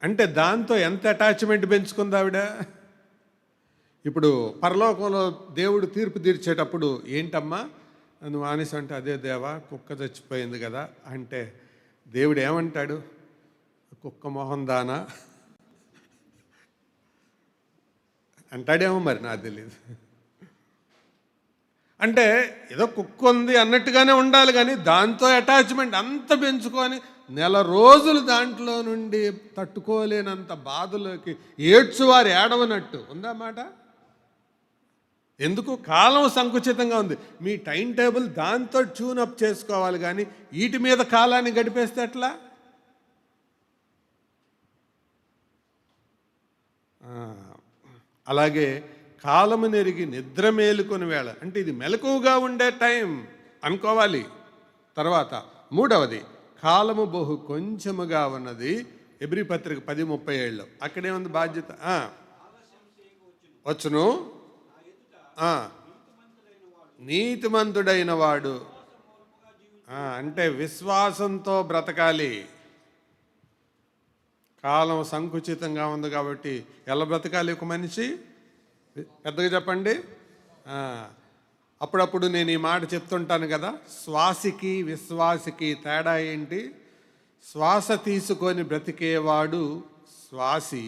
అంటే దాంతో ఎంత అటాచ్మెంట్ పెంచుకుంది ఆవిడ. ఇప్పుడు పరలోకంలో దేవుడు తీర్పు తీర్చేటప్పుడు ఏంటమ్మా నువ్వు మానేసి అంటే, అదే దేవా కుక్క చచ్చిపోయింది కదా అంటే దేవుడు ఏమంటాడు? కుక్క మొహం దానా అంటాడేమో, మరి నాకు తెలియదు. అంటే ఏదో కుక్క ఉంది అన్నట్టుగానే ఉండాలి, కానీ దాంతో అటాచ్మెంట్ అంత పెంచుకొని నెల రోజులు దాంట్లో నుండి తట్టుకోలేనంత బాధలోకి ఏడ్చువారు ఏడవనట్టు ఉందా మాట? ఎందుకు? కాలం సంకుచితంగా ఉంది. మీ టైం టేబుల్ దాంతో ట్యూనప్ చేసుకోవాలి, కానీ వీటి మీద కాలాన్ని గడిపేస్తే ఎట్లా? అలాగే కాలము నెరిగి నిద్ర మేలుకొని వేళ, అంటే ఇది మెలకువగా ఉండే టైం అనుకోవాలి. తర్వాత మూడవది, కాలము బహు కొంచెముగా ఉన్నది. ఎబ్రీ పత్రిక 10:37 అక్కడే ఉంది బాధ్యత. వచ్చును నీతిమంతుడైన వాడు, అంటే విశ్వాసంతో బ్రతకాలి. కాలం సంకుచితంగా ఉంది కాబట్టి ఎలా బ్రతకాలి ఒక మనిషి? పెద్దగా చెప్పండి. అప్పుడప్పుడు నేను ఈ మాట చెప్తుంటాను కదా, శ్వాసకి విశ్వాసకి తేడా ఏంటి? శ్వాస తీసుకొని బ్రతికేవాడు శ్వాసి,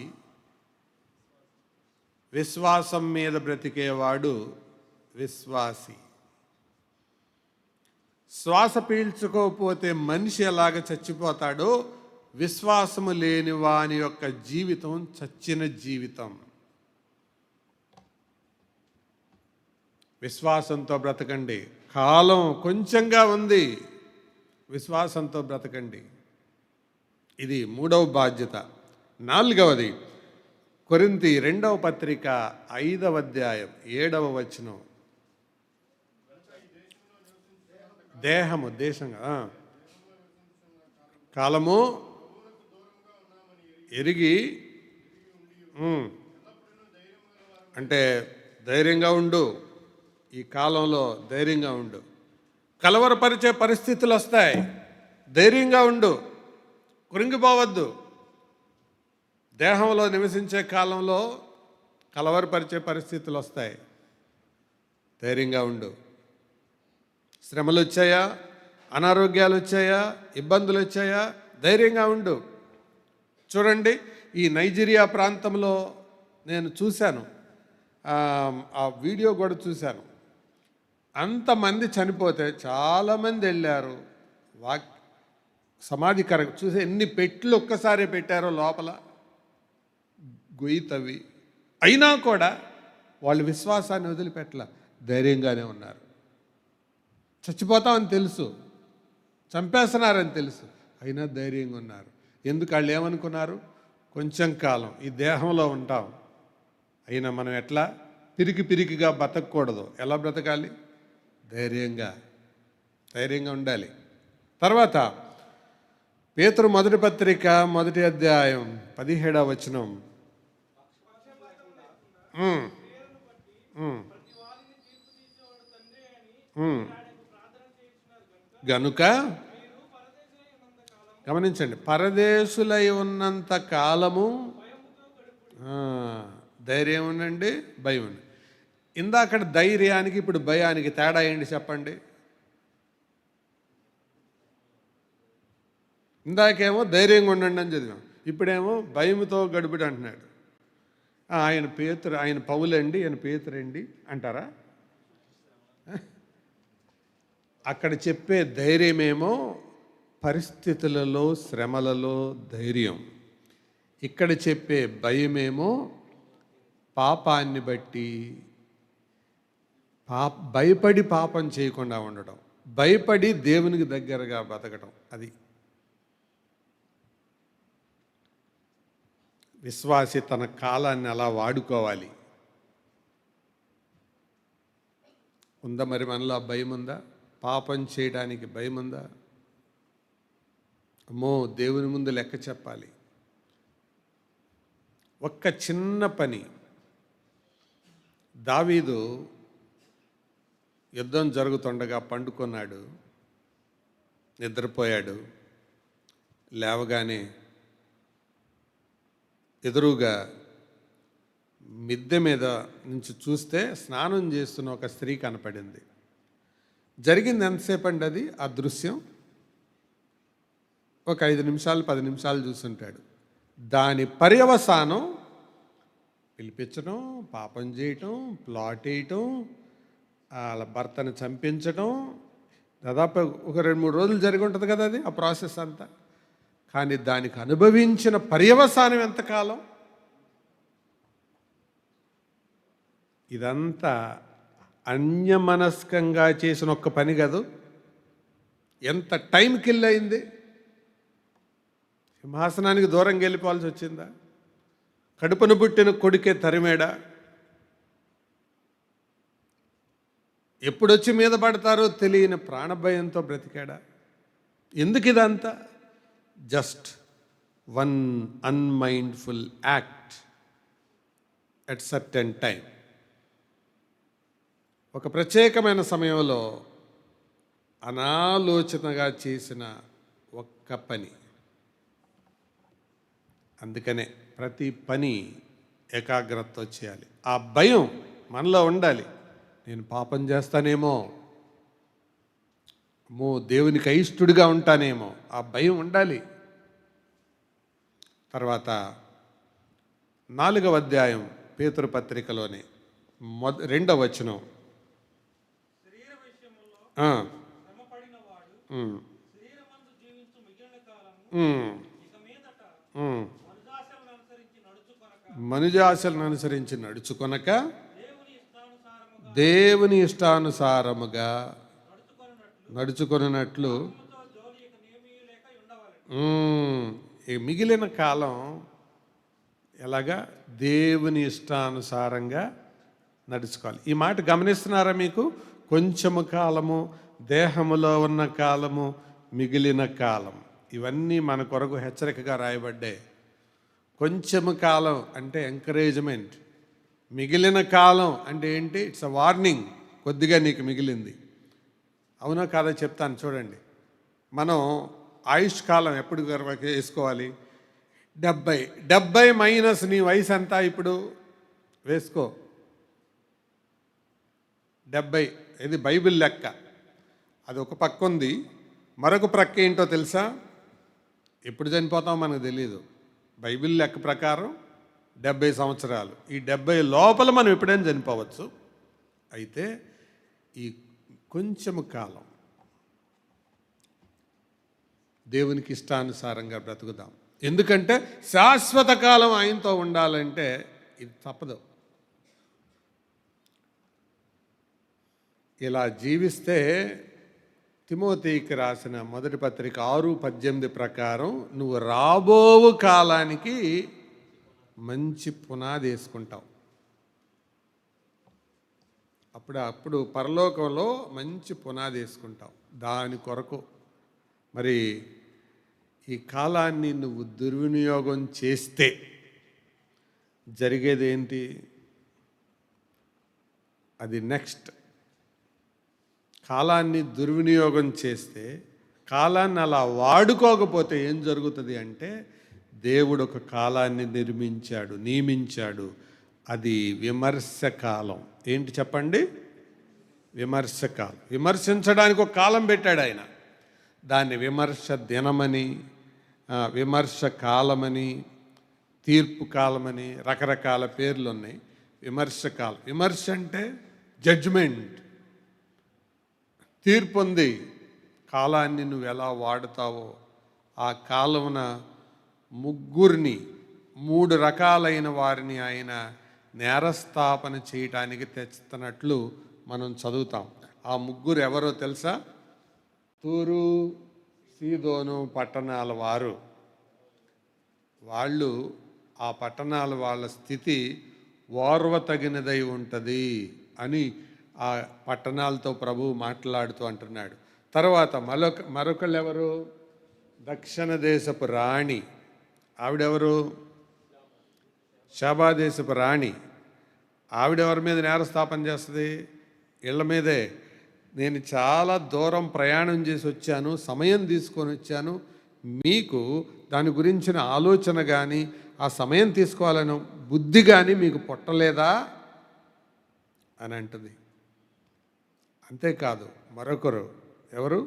విశ్వాసం మీద బ్రతికేవాడు విశ్వాసి. శ్వాస పీల్చుకోకపోతే మనిషి ఎలాగ చచ్చిపోతాడో, విశ్వాసము లేని వాని యొక్క జీవితం చచ్చిన జీవితం. విశ్వాసంతో బ్రతకండి. కాలం కొంచెంగా ఉంది, విశ్వాసంతో బ్రతకండి. ఇది మూడవ బాధ్యత. నాలుగవది, కొరింథీ 2వ పత్రిక 5వ అధ్యాయం 7వ వచనం. దేహము, దేశంగా కాలము ఎరిగి, అంటే ధైర్యంగా ఉండు. ఈ కాలంలో ధైర్యంగా ఉండు. కలవరపరిచే పరిస్థితులు వస్తాయి, ధైర్యంగా ఉండు, కృంగిపోవద్దు. దేహంలో నివసించే కాలంలో కలవరపరిచే పరిస్థితులు వస్తాయి, ధైర్యంగా ఉండు. శ్రమలు వచ్చాయా, అనారోగ్యాలు వచ్చాయా, ఇబ్బందులు వచ్చాయా, ధైర్యంగా ఉండు. చూడండి, ఈ నైజీరియా ప్రాంతంలో నేను చూశాను, ఆ వీడియో కూడా చూశాను. అంతమంది చనిపోతే చాలామంది వెళ్ళారు, సమాధి చూసే ఎన్ని పెట్లు ఒక్కసారి పెట్టారో లోపల గొయ్యి తవ్వి. అయినా కూడా వాళ్ళు విశ్వాసాన్ని వదిలిపెట్టల, ధైర్యంగానే ఉన్నారు. చచ్చిపోతామని తెలుసు, చంపేస్తున్నారని తెలుసు, అయినా ధైర్యంగా ఉన్నారు. ఎందుకు? వాళ్ళు ఏమనుకున్నారు? కొంచెం కాలం ఈ దేహంలో ఉంటాం, అయినా మనం ఎట్లా పిరికిగా బతకూడదు. ఎలా బ్రతకాలి? ధైర్యంగా ఉండాలి. తర్వాత పేతురు మొదటి పత్రిక 1వ అధ్యాయం 17వ వచనం. గనుక గమనించండి, పరదేశులై ఉన్నంత కాలము ధైర్యం ఉండండి, భయం ఉండండి. ఇందాక ధైర్యానికి ఇప్పుడు భయానికి తేడా ఏంటి చెప్పండి? ఇందాకేమో ధైర్యంగా ఉండండి అని చదివాం, ఇప్పుడేమో భయంతో గడుపుడు అంటున్నాడు. ఆయన పౌలండి, ఆయన పేతురండి అంటారా? అక్కడ చెప్పే ధైర్యమేమో పరిస్థితులలో, శ్రమలలో ధైర్యం. ఇక్కడ చెప్పే భయమేమో పాపాన్ని బట్టి, భయపడి పాపం చేయకుండా ఉండడం, భయపడి దేవునికి దగ్గరగా బతకడం. అది విశ్వాసి తన కాలాన్ని అలా వాడుకోవాలి. ఉందా మరి మనలో ఆ భయం ఉందా? పాపం చేయడానికి భయం ఉందా? అమ్మో, దేవుని ముందు లెక్క చెప్పాలి. ఒక్క చిన్న పని, దావీదు యుద్ధం జరుగుతుండగా పండుకున్నాడు, నిద్రపోయాడు. లేవగానే ఎదురుగా మిద్దె మీద నుంచి చూస్తే స్నానం చేస్తున్న ఒక స్త్రీ కనపడింది. జరిగింది ఎంతసేపు అండి అది? ఆ దృశ్యం ఒక 5 నిమిషాలు 10 నిమిషాలు చూస్తుంటాడు. దాని పర్యవసానం పిలిపించడం, పాపం చేయటం, ప్లాట్ వేయటం, వాళ్ళ భర్తను చంపించడం దాదాపు ఒక 2-3 రోజులు జరిగి ఉంటుంది కదా అది, ఆ ప్రాసెస్ అంతా. కానీ దానికి అనుభవించిన పర్యవసానం ఎంతకాలం? ఇదంతా అన్యమనస్కంగా చేసిన ఒక్క పని కాదు, ఎంత టైం కిల్ అయింది. సింహాసనానికి దూరంగా వెళ్ళిపోవాల్సి వచ్చిందా? కడుపును పుట్టిన కొడుకే తరిమేడా? ఎప్పుడొచ్చి మీద పడతారో తెలియని ప్రాణభయంతో బ్రతికాడా? ఎందుకు ఇదంతా? Just one unmindful act at certain time. ఒక ప్రత్యేకమైన సమయంలో అనాలోచనగా చేసిన ఒక్క పని. అందుకనే ప్రతి పని ఏకాగ్రతతో చేయాలి. ఆ భయం మనలో ఉండాలి. నేను పాపం చేస్తానేమో, దేవునికి అయిష్టుడిగా ఉంటానేమో, ఆ భయం ఉండాలి. తర్వాత 4వ అధ్యాయం పేతురు పత్రికలోనే 2వ వచనం. మనుజాశలను అనుసరించి నడుచుకొనక దేవుని ఇష్టానుసారముగా నడుచుకొనున్నట్లు మిగిలిన కాలం ఎలాగా? దేవుని ఇష్టానుసారంగా నడుచుకోవాలి. ఈ మాట గమనిస్తున్నారా మీకు? కొంచెము కాలము, దేహములో ఉన్న కాలము, మిగిలిన కాలం, ఇవన్నీ మన కొరకు హెచ్చరికగా రాయబడ్డాయి. కొంచెము కాలం అంటే ఎంకరేజ్మెంట్, మిగిలిన కాలం అంటే ఏంటి? It's a warning. కొద్దిగా నీకు మిగిలింది. అవునా కాదా చెప్తాను చూడండి. మనం ఆయుష్ కాలం ఎప్పుడు వేసుకోవాలి? 70 మైనస్ నీ వయసు ఎంత ఇప్పుడు వేసుకో. 70. ఇది బైబిల్ లెక్క. అది ఒక పక్క ఉంది. మరొక ప్రక్క ఏంటో తెలుసా? ఎప్పుడు చనిపోతామో మనకు తెలియదు. బైబిల్ లెక్క ప్రకారం 70 సంవత్సరాలు. ఈ 70 లోపల మనం ఎప్పుడైనా చనిపోవచ్చు. అయితే ఈ కొంచెము కాలం దేవునికి ఇష్టానుసారంగా బ్రతుకుదాం. ఎందుకంటే శాశ్వత కాలం ఆయనతో ఉండాలంటే ఇది తప్పదు. ఇలా జీవిస్తే తిమోతికి రాసిన మొదటి పత్రిక 6:18 ప్రకారం నువ్వు రాబోవు కాలానికి మంచి పునాది వేసుకుంటావు. అప్పుడు పరలోకంలో మంచి పునాది వేసుకుంటావు. దాని కొరకు మరి ఈ కాలాన్ని నువ్వు దుర్వినియోగం చేస్తే జరిగేది ఏంటి? అది నెక్స్ట్. కాలాన్ని దుర్వినియోగం చేస్తే, కాలాన్ని అలా వాడుకోకపోతే ఏం జరుగుతుంది అంటే, దేవుడు ఒక కాలాన్ని నియమించాడు. అది విమర్శకాలం. ఏంటి చెప్పండి? విమర్శకాలం. విమర్శించడానికి ఒక కాలం పెట్టాడు ఆయన. దాన్ని విమర్శ దినమని, విమర్శ కాలమని, తీర్పు కాలమని రకరకాల పేర్లు ఉన్నాయి. విమర్శ కాలం. విమర్శ అంటే జడ్జ్మెంట్, తీర్పు ఉంది. కాలాన్ని నువ్వు ఎలా వాడుతావో, ఆ కాలమున 3 రకాలైన వారిని ఆయన నేరస్థాపన చేయటానికి తెస్తున్నట్లు మనం చదువుతాం. ఆ 3 ఎవరో తెలుసా? తూరు, సీదోను పట్టణాల వారు. వాళ్ళు, ఆ పట్టణాల వాళ్ళ స్థితి ఓర్వతగినదై ఉంటుంది అని ఆ పట్టణాలతో ప్రభువు మాట్లాడుతూ అంటున్నాడు. తర్వాత మరొకళ్ళు ఎవరు? దక్షిణ దేశపు రాణి. ఆవిడెవరు? షాబా దేశపు రాణి. ఆవిడెవరి మీద నేరస్థాపన చేస్తుంది? ఇళ్ళ మీదే. నేను చాలా దూరం ప్రయాణం చేసి వచ్చాను, సమయం తీసుకొని వచ్చాను, మీకు దాని గురించిన ఆలోచన కానీ ఆ సమయం తీసుకోవాలని బుద్ధి కానీ మీకు పుట్టలేదా అని అంటుంది. అంతేకాదు, మరొకరు ఎవరు?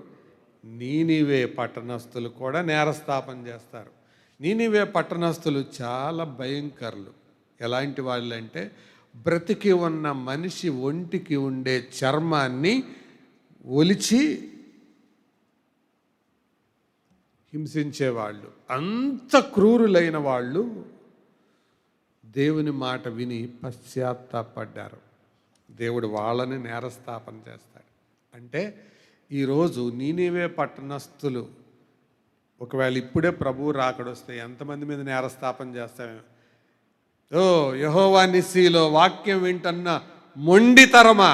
నీనివే పట్టణస్థులు కూడా నేరస్థాపన చేస్తారు. నీనివే పట్టణస్థులు చాలా భయంకరులు. ఎలాంటి వాళ్ళు అంటే, బ్రతికి ఉన్న మనిషి ఒంటికి ఉండే చర్మాన్ని ఒలిచి హింసించేవాళ్ళు, అంత క్రూరులైన వాళ్ళు దేవుని మాట విని పశ్చాత్తాపడ్డారు. దేవుడు వాళ్ళని నేరస్థాపన చేస్తాడు. అంటే ఈరోజు నీనీవే పట్టణస్థులు ఒకవేళ ఇప్పుడే ప్రభువు రాకడొస్తే ఎంతమంది మీద నేరస్థాపన చేస్తామేమో. ఓ యెహోవా నిస్సీలో వాక్యం వింటున్న మొండితరమా,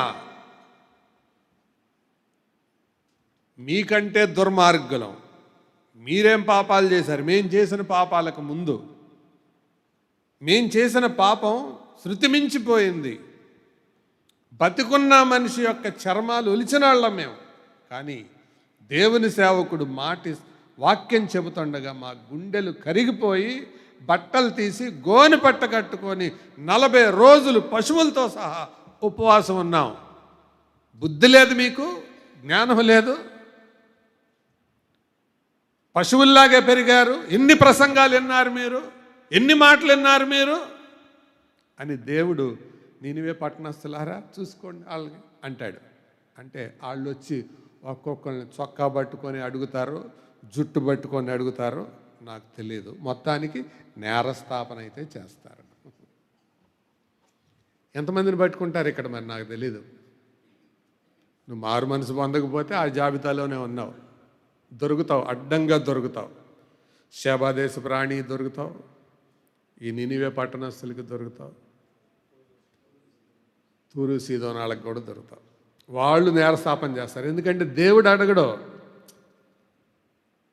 మీకంటే దుర్మార్గులం, మీరేం పాపాలు చేశారు? మేం చేసిన పాపాలకు ముందు మేం చేసిన పాపం శృతిమించిపోయింది. బతికున్న మనిషి యొక్క చర్మాలు ఒలిచిన వాళ్ళం మేము. కానీ దేవుని సేవకుడు వాక్యం చెబుతుండగా మా గుండెలు కరిగిపోయి బట్టలు తీసి గోని పట్ట కట్టుకొని 40 రోజులు పశువులతో సహా ఉపవాసం ఉన్నాం. బుద్ధి లేదు మీకు, జ్ఞానం లేదు, పశువుల్లాగే పెరిగారు. ఎన్ని ప్రసంగాలు విన్నారు మీరు, ఎన్ని మాటలు విన్నారు మీరు అని దేవుడు నీనివే పట్టణస్థులారా చూసుకోండి వాళ్ళని అంటాడు. అంటే వాళ్ళు వచ్చి ఒక్కొక్కరిని చొక్కా పట్టుకొని అడుగుతారు, జుట్టు పట్టుకొని అడుగుతారు, నాకు తెలియదు. మొత్తానికి నేరస్థాపన అయితే చేస్తారు. ఎంతమందిని పట్టుకుంటారు ఇక్కడ మరి నాకు తెలీదు. నువ్వు మారు మనసు పొందకపోతే ఆ జాబితాలోనే ఉన్నావు, దొరుకుతావు, అడ్డంగా దొరుకుతావు. శేబాదేశ ప్రాణి దొరుకుతావు, ఈ నీనివే పట్టణస్థులకి దొరుకుతావు, తూరు సీదోనాలకు కూడా దొరుకుతావు. వాళ్ళు నేరస్థాపన చేస్తారు. ఎందుకంటే దేవుడు అడగడు.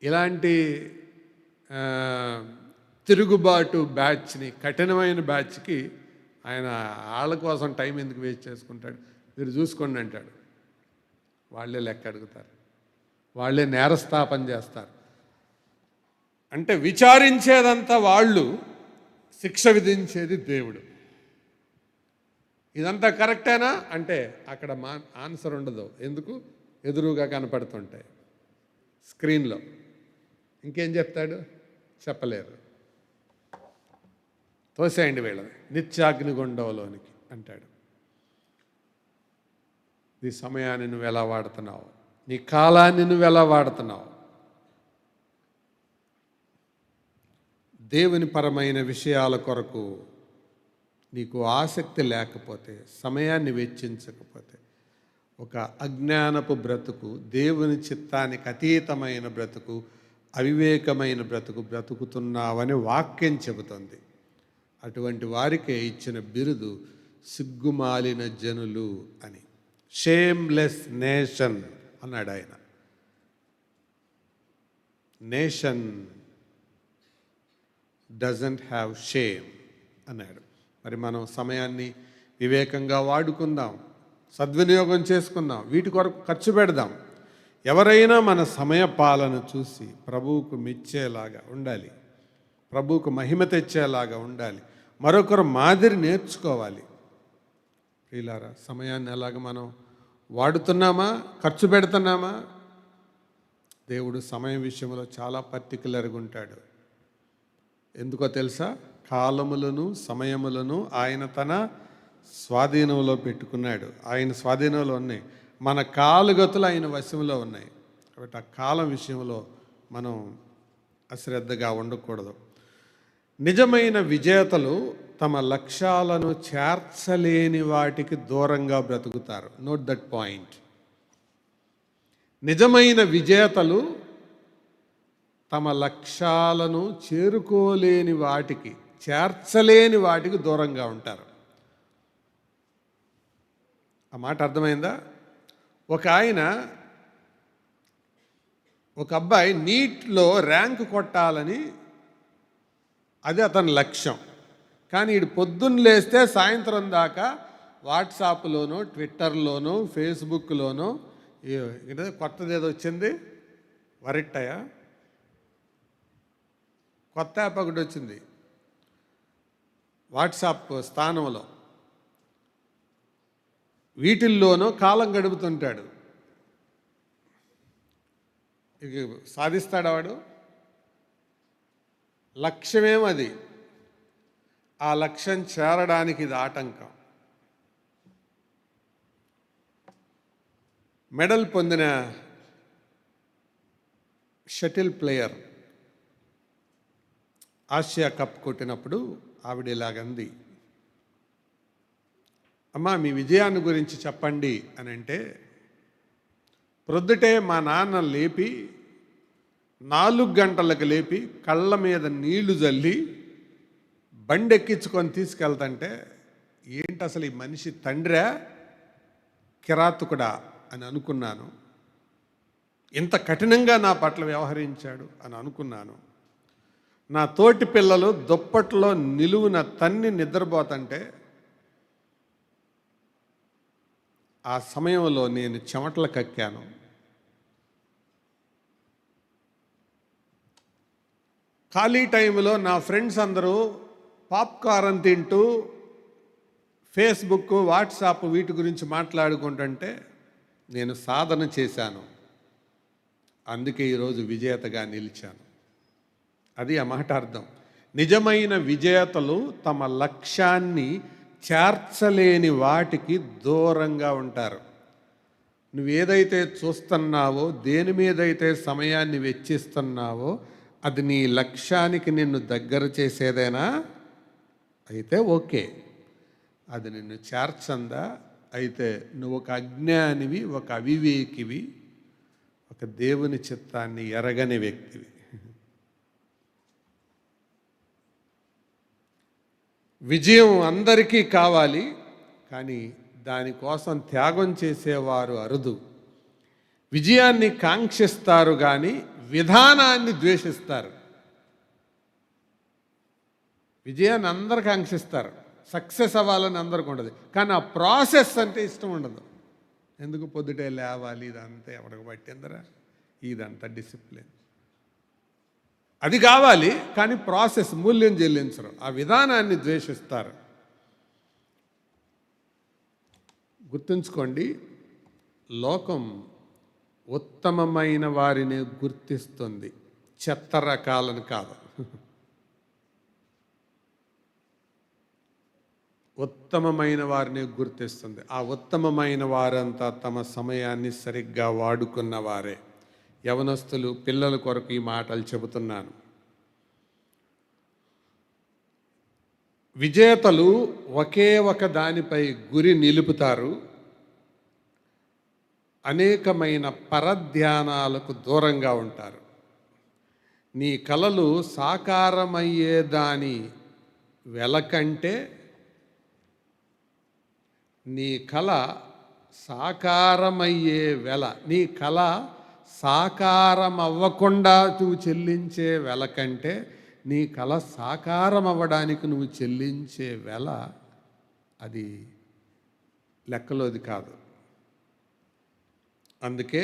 ఇలాంటి తిరుగుబాటు బ్యాచ్ని, కఠినమైన బ్యాచ్కి ఆయన వాళ్ళ కోసం టైం ఎందుకు వేస్ట్ చేసుకుంటాడు? మీరు చూసుకోండి అంటాడు. వాళ్ళే లెక్క అడుగుతారు, వాళ్ళే నేరస్థాపన చేస్తారు. అంటే విచారించేదంతా వాళ్ళు, శిక్ష విధించేది దేవుడు. ఇదంతా కరెక్టేనా అంటే అక్కడ ఆన్సర్ ఉండదు. ఎందుకు? ఎదురుగా కనపడుతుంటాయి స్క్రీన్లో. ఇంకేం చెప్తాడు? చెప్పలేరు. తోసేయండి వీళ్ళని నిత్యాగ్నిగుండంలోనికి అంటాడు. నీ సమయాన్ని నువ్వు ఎలా వాడుతున్నావు, నీ కాలాన్ని నువ్వు ఎలా వాడుతున్నావు? దేవుని పరమైన విషయాల కొరకు నీకు ఆసక్తి లేకపోతే, సమయాన్ని వెచ్చించకపోతే, ఒక అజ్ఞానపు బ్రతుకు, దేవుని చిత్తానికి అతీతమైన బ్రతుకు, అవివేకమైన బ్రతుకు బ్రతుకుతున్నావని వాక్యం చెబుతుంది. అటువంటి వారికే ఇచ్చిన బిరుదు సిగ్గుమాలిన జనులు అని. షేమ్లెస్ నేషన్ అన్నాడు ఆయన. నేషన్ డజంట్ హ్యావ్ షేమ్ అన్నాడు. మరి మనం సమయాన్ని వివేకంగా వాడుకుందాం, సద్వినియోగం చేసుకుందాం, వీటి కొరకు ఖర్చు పెడదాం. ఎవరైనా మన సమయ పాలన చూసి ప్రభువుకు మెచ్చేలాగా ఉండాలి, ప్రభువుకు మహిమ తెచ్చేలాగా ఉండాలి, మరొకరు మాదిరి నేర్చుకోవాలి. ప్రియులారా, సమయాన్ని ఎలాగ మనం వాడుతున్నామా, ఖర్చు పెడుతున్నామా? దేవుడు సమయం విషయంలో చాలా పర్టికులర్గా ఉంటాడు. ఎందుకో తెలుసా? కాలములను సమయములను ఆయన తన స్వాధీనంలో పెట్టుకున్నాడు. ఆయన స్వాధీనంలో ఉన్నాయి. మన కాలుగతులు ఆయన వశంలో ఉన్నాయి. కాబట్టి ఆ కాలం విషయంలో మనం అశ్రద్ధగా ఉండకూడదు. నిజమైన విజేతలు తమ లక్ష్యాలను చేర్చలేని వాటికి దూరంగా బ్రతుకుతారు. Note that point. నిజమైన విజేతలు తమ లక్ష్యాలను చేరుకోలేని వాటికి, చేర్చలేని వాటికి దూరంగా ఉంటారు. ఆ మాట అర్థమైందా? ఒక అబ్బాయి నీట్లో ర్యాంక్ కొట్టాలని, అది అతని లక్ష్యం. కానీ వీడు పొద్దున్న లేస్తే సాయంత్రం దాకా వాట్సాప్లోనో, ట్విట్టర్లోనో, ఫేస్బుక్లోనో కొత్తది ఏదో వచ్చింది, వరిట్టయా కొత్త యాప్ ఒకటి వచ్చింది వాట్సాప్ స్థానంలో, వీటిల్లోనూ కాలం గడుపుతుంటాడు. ఇక సాధిస్తాడు వాడు. లక్ష్యమేమది. ఆ లక్ష్యం చేరడానికి ఇది ఆటంకం. మెడల్ పొందిన షటిల్ ప్లేయర్ ఆసియా కప్ కొట్టినప్పుడు ఆవిడ ఇలాగంది, అమ్మా మీ విజయాన్ని గురించి చెప్పండి అని అంటే, ప్రొద్దుటే మా నాన్న లేపి 4 గంటలకు లేపి కళ్ళ మీద నీళ్లు జల్లి బండి ఎక్కించుకొని తీసుకెళ్తుంటే, ఏంటి అసలు ఈ మనిషి తండ్రా కిరాతకుడా అని అనుకున్నాను. ఇంత కఠినంగా నా పట్ల వ్యవహరించాడు అని అనుకున్నాను. నా తోటి పిల్లలు దుప్పట్లో నిలువున తన్ని నిద్రపోతుంటే ఆ సమయంలో నేను చెమటలు కక్కాను. ఖాళీ టైంలో నా ఫ్రెండ్స్ అందరూ పాప్కార్న్ తింటూ ఫేస్బుక్, వాట్సాప్ వీటి గురించి మాట్లాడుకుంటుంటే నేను సాధన చేశాను. అందుకే ఈరోజు విజేతగా నిలిచాను. అది ఆ మాట అర్థం. నిజమైన విజేతలు తమ లక్ష్యాన్ని చేర్చలేని వాటికి దూరంగా ఉంటారు. నువ్వేదైతే చూస్తున్నావో, దేని మీదైతే సమయాన్ని వెచ్చిస్తున్నావో, అది నీ లక్ష్యానికి నిన్ను దగ్గర చేసేదేనా అయితే ఓకే. అది నిన్ను చేర్చందా అయితే నువ్వు ఒక అజ్ఞానివి, ఒక అవివేకివి, ఒక దేవుని చిత్తాన్ని ఎరగని వ్యక్తివి. విజయం అందరికీ కావాలి, కానీ దానికోసం త్యాగం చేసేవారు అరుదు. విజయాన్ని కాంక్షిస్తారు కానీ విధానాన్ని ద్వేషిస్తారు. విజయాన్ని అందరు కాంక్షిస్తారు, సక్సెస్ అవ్వాలని అందరికి ఉండదు, కానీ ఆ ప్రాసెస్ అంటే ఇష్టం ఉండదు. ఎందుకు పొద్దుటే లేవాలి, ఇదంతా ఎవరికి పట్టిందరా, ఇదంతా డిసిప్లిన్. అది కావాలి, కానీ ప్రాసెస్ మూల్యం చెల్లించరు, ఆ విధానాన్ని ద్వేషిస్తారు. గుర్తుంచుకోండి, లోకం ఉత్తమమైన వారిని గుర్తిస్తుంది, చెత్త రకాలను కాదు. ఉత్తమమైన వారిని గుర్తిస్తుంది. ఆ ఉత్తమమైన వారంతా తమ సమయాన్ని సరిగ్గా వాడుకున్న వారే. యవనస్తులు, పిల్లల కొరకు ఈ మాటలు చెబుతున్నాను. విజేతలు ఒకే ఒక దానిపై గురి నిలుపుతారు. అనేకమైన పరధ్యానాలకు దూరంగా ఉంటారు. నీ కలలు సాకారమయ్యేదాని వెలకంటే, నీ కళ సాకారమయ్యే వెల, నీ కళ సాకారం అవ్వకుండా నువ్వు చెల్లించే వెల కంటే, నీ కళ సాకారం అవ్వడానికి నువ్వు చెల్లించే వెల, అది లెక్కలోది కాదు. అందుకే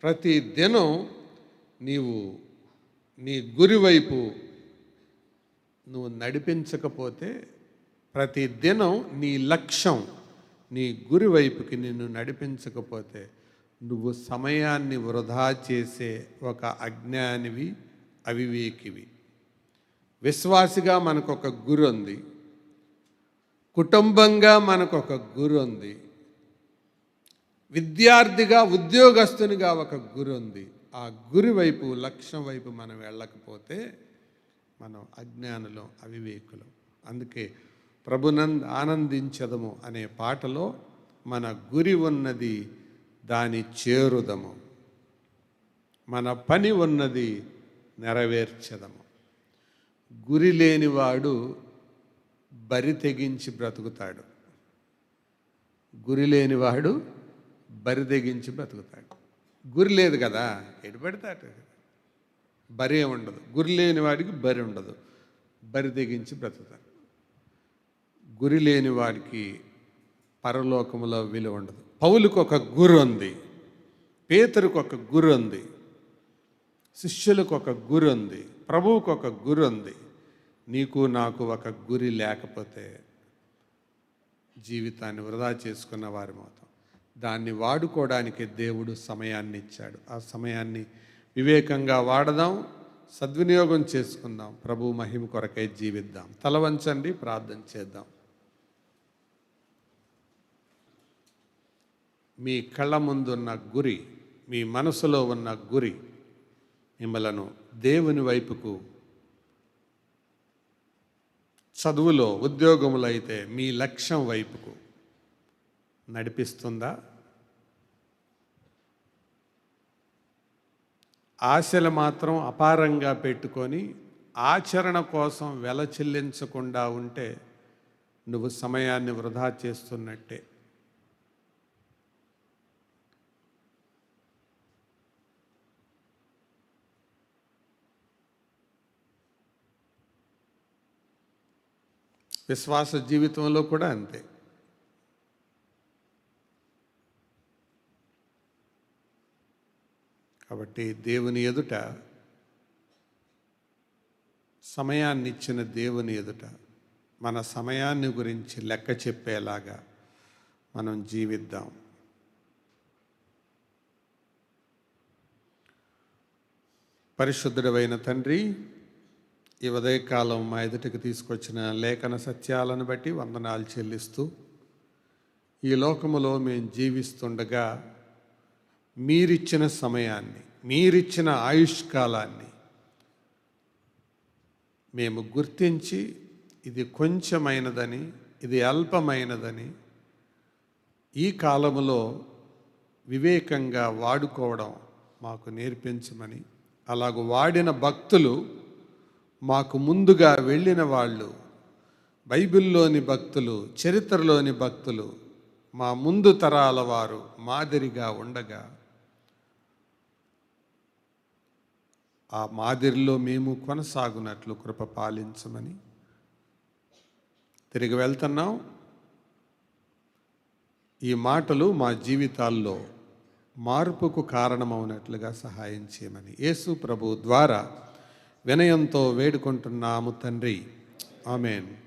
ప్రతి దినం నీవు నీ గురి వైపు నువ్వు నడిపించకపోతే, ప్రతి దినం నీ లక్ష్యం నీ గురి వైపుకి నిన్ను నడిపించకపోతే, నువ్వు సమయాన్ని వృధా చేసే ఒక అజ్ఞానివి, అవివేకివి. విశ్వాసిగా మనకొక గురి ఉంది, కుటుంబంగా మనకొక గురి ఉంది, విద్యార్థిగా, ఉద్యోగస్తునిగా ఒక గురి ఉంది. ఆ గురి వైపు, లక్ష్యం వైపు మనం వెళ్ళకపోతే మనం అజ్ఞానులం, అవివేకులం. అందుకే ప్రభునందు ఆనందించదము అనే పాటలో మన గురి ఉన్నది దాని చేరుదము, మన పని ఉన్నది నెరవేర్చదము. గురి లేనివాడు బరి తెగించి బ్రతుకుతాడు. గురి లేనివాడు బరి తెగించి బ్రతుకుతాడు. గురి లేదు కదా, ఎటు పెడతాడు, బరి ఉండదు. గురి లేని వాడికి బరి ఉండదు, బరి తెగించి బ్రతుకుతాడు. గురి లేని వాడికి పరలోకములో విలువ ఉండదు. పౌలుకు ఒక గురి ఉంది, పేతురుకు ఒక గురి ఉంది, శిష్యులకు ఒక గురి ఉంది, ప్రభువుకు ఒక గురి ఉంది. నీకు నాకు ఒక గురి లేకపోతే జీవితాన్ని వృధా చేసుకున్న వారి మొత్తం. దాన్ని వాడుకోవడానికి దేవుడు సమయాన్ని ఇచ్చాడు. ఆ సమయాన్ని వివేకంగా వాడదాం, సద్వినియోగం చేసుకుందాం, ప్రభు మహిమ కొరకై జీవిద్దాం. తల వంచండి, ప్రార్థన చేద్దాం. మీ కళ్ళ ముందున్న గురి, మీ మనసులో ఉన్న గురి మిమ్మలను దేవుని వైపుకు, చదువులో ఉద్యోగములో అయితే మీ లక్ష్యం వైపుకు నడిపిస్తుందా? ఆశలు మాత్రం అపారంగా పెట్టుకొని ఆచరణ కోసం వెల చెల్లించకుండా ఉంటే నువ్వు సమయాన్ని వృధా చేస్తున్నట్టే. విశ్వాస జీవితంలో కూడా అంతే. కాబట్టి దేవుని ఎదుట, సమయాన్ని ఇచ్చిన దేవుని ఎదుట మన సమయాన్ని గురించి లెక్క చెప్పేలాగా మనం జీవిద్దాం. పరిశుద్ధుడైన తండ్రి, ఈ ఉదయకాలం మా ఎదుటికి తీసుకొచ్చిన లేఖన సత్యాలను బట్టి వందనాలు చెల్లిస్తూ, ఈ లోకములో మేము జీవిస్తుండగా మీరిచ్చిన సమయాన్ని, మీరిచ్చిన ఆయుష్కాలాన్ని మేము గుర్తించి ఇది కొంచెమైనదని, ఇది అల్పమైనదని, ఈ కాలములో వివేకంగా వాడుకోవడం మాకు నేర్పించమని, అలాగూ వాడిన భక్తులు, మాకు ముందుగా వెళ్ళిన వాళ్ళు, బైబిల్లోని భక్తులు, చరిత్రలోని భక్తులు, మా ముందు తరాల వారు మాదిరిగా ఉండగా ఆ మాదిరిలో మేము కొనసాగునట్లు కృప పాలించమని. తిరిగి వెళ్తున్నాం. ఈ మాటలు మా జీవితాల్లో మార్పుకు కారణమవునట్లుగా సహాయం చేయమని యేసు ప్రభు ద్వారా వినయంతో వేడుకుంటున్నాము తండ్రి. ఆమేన్.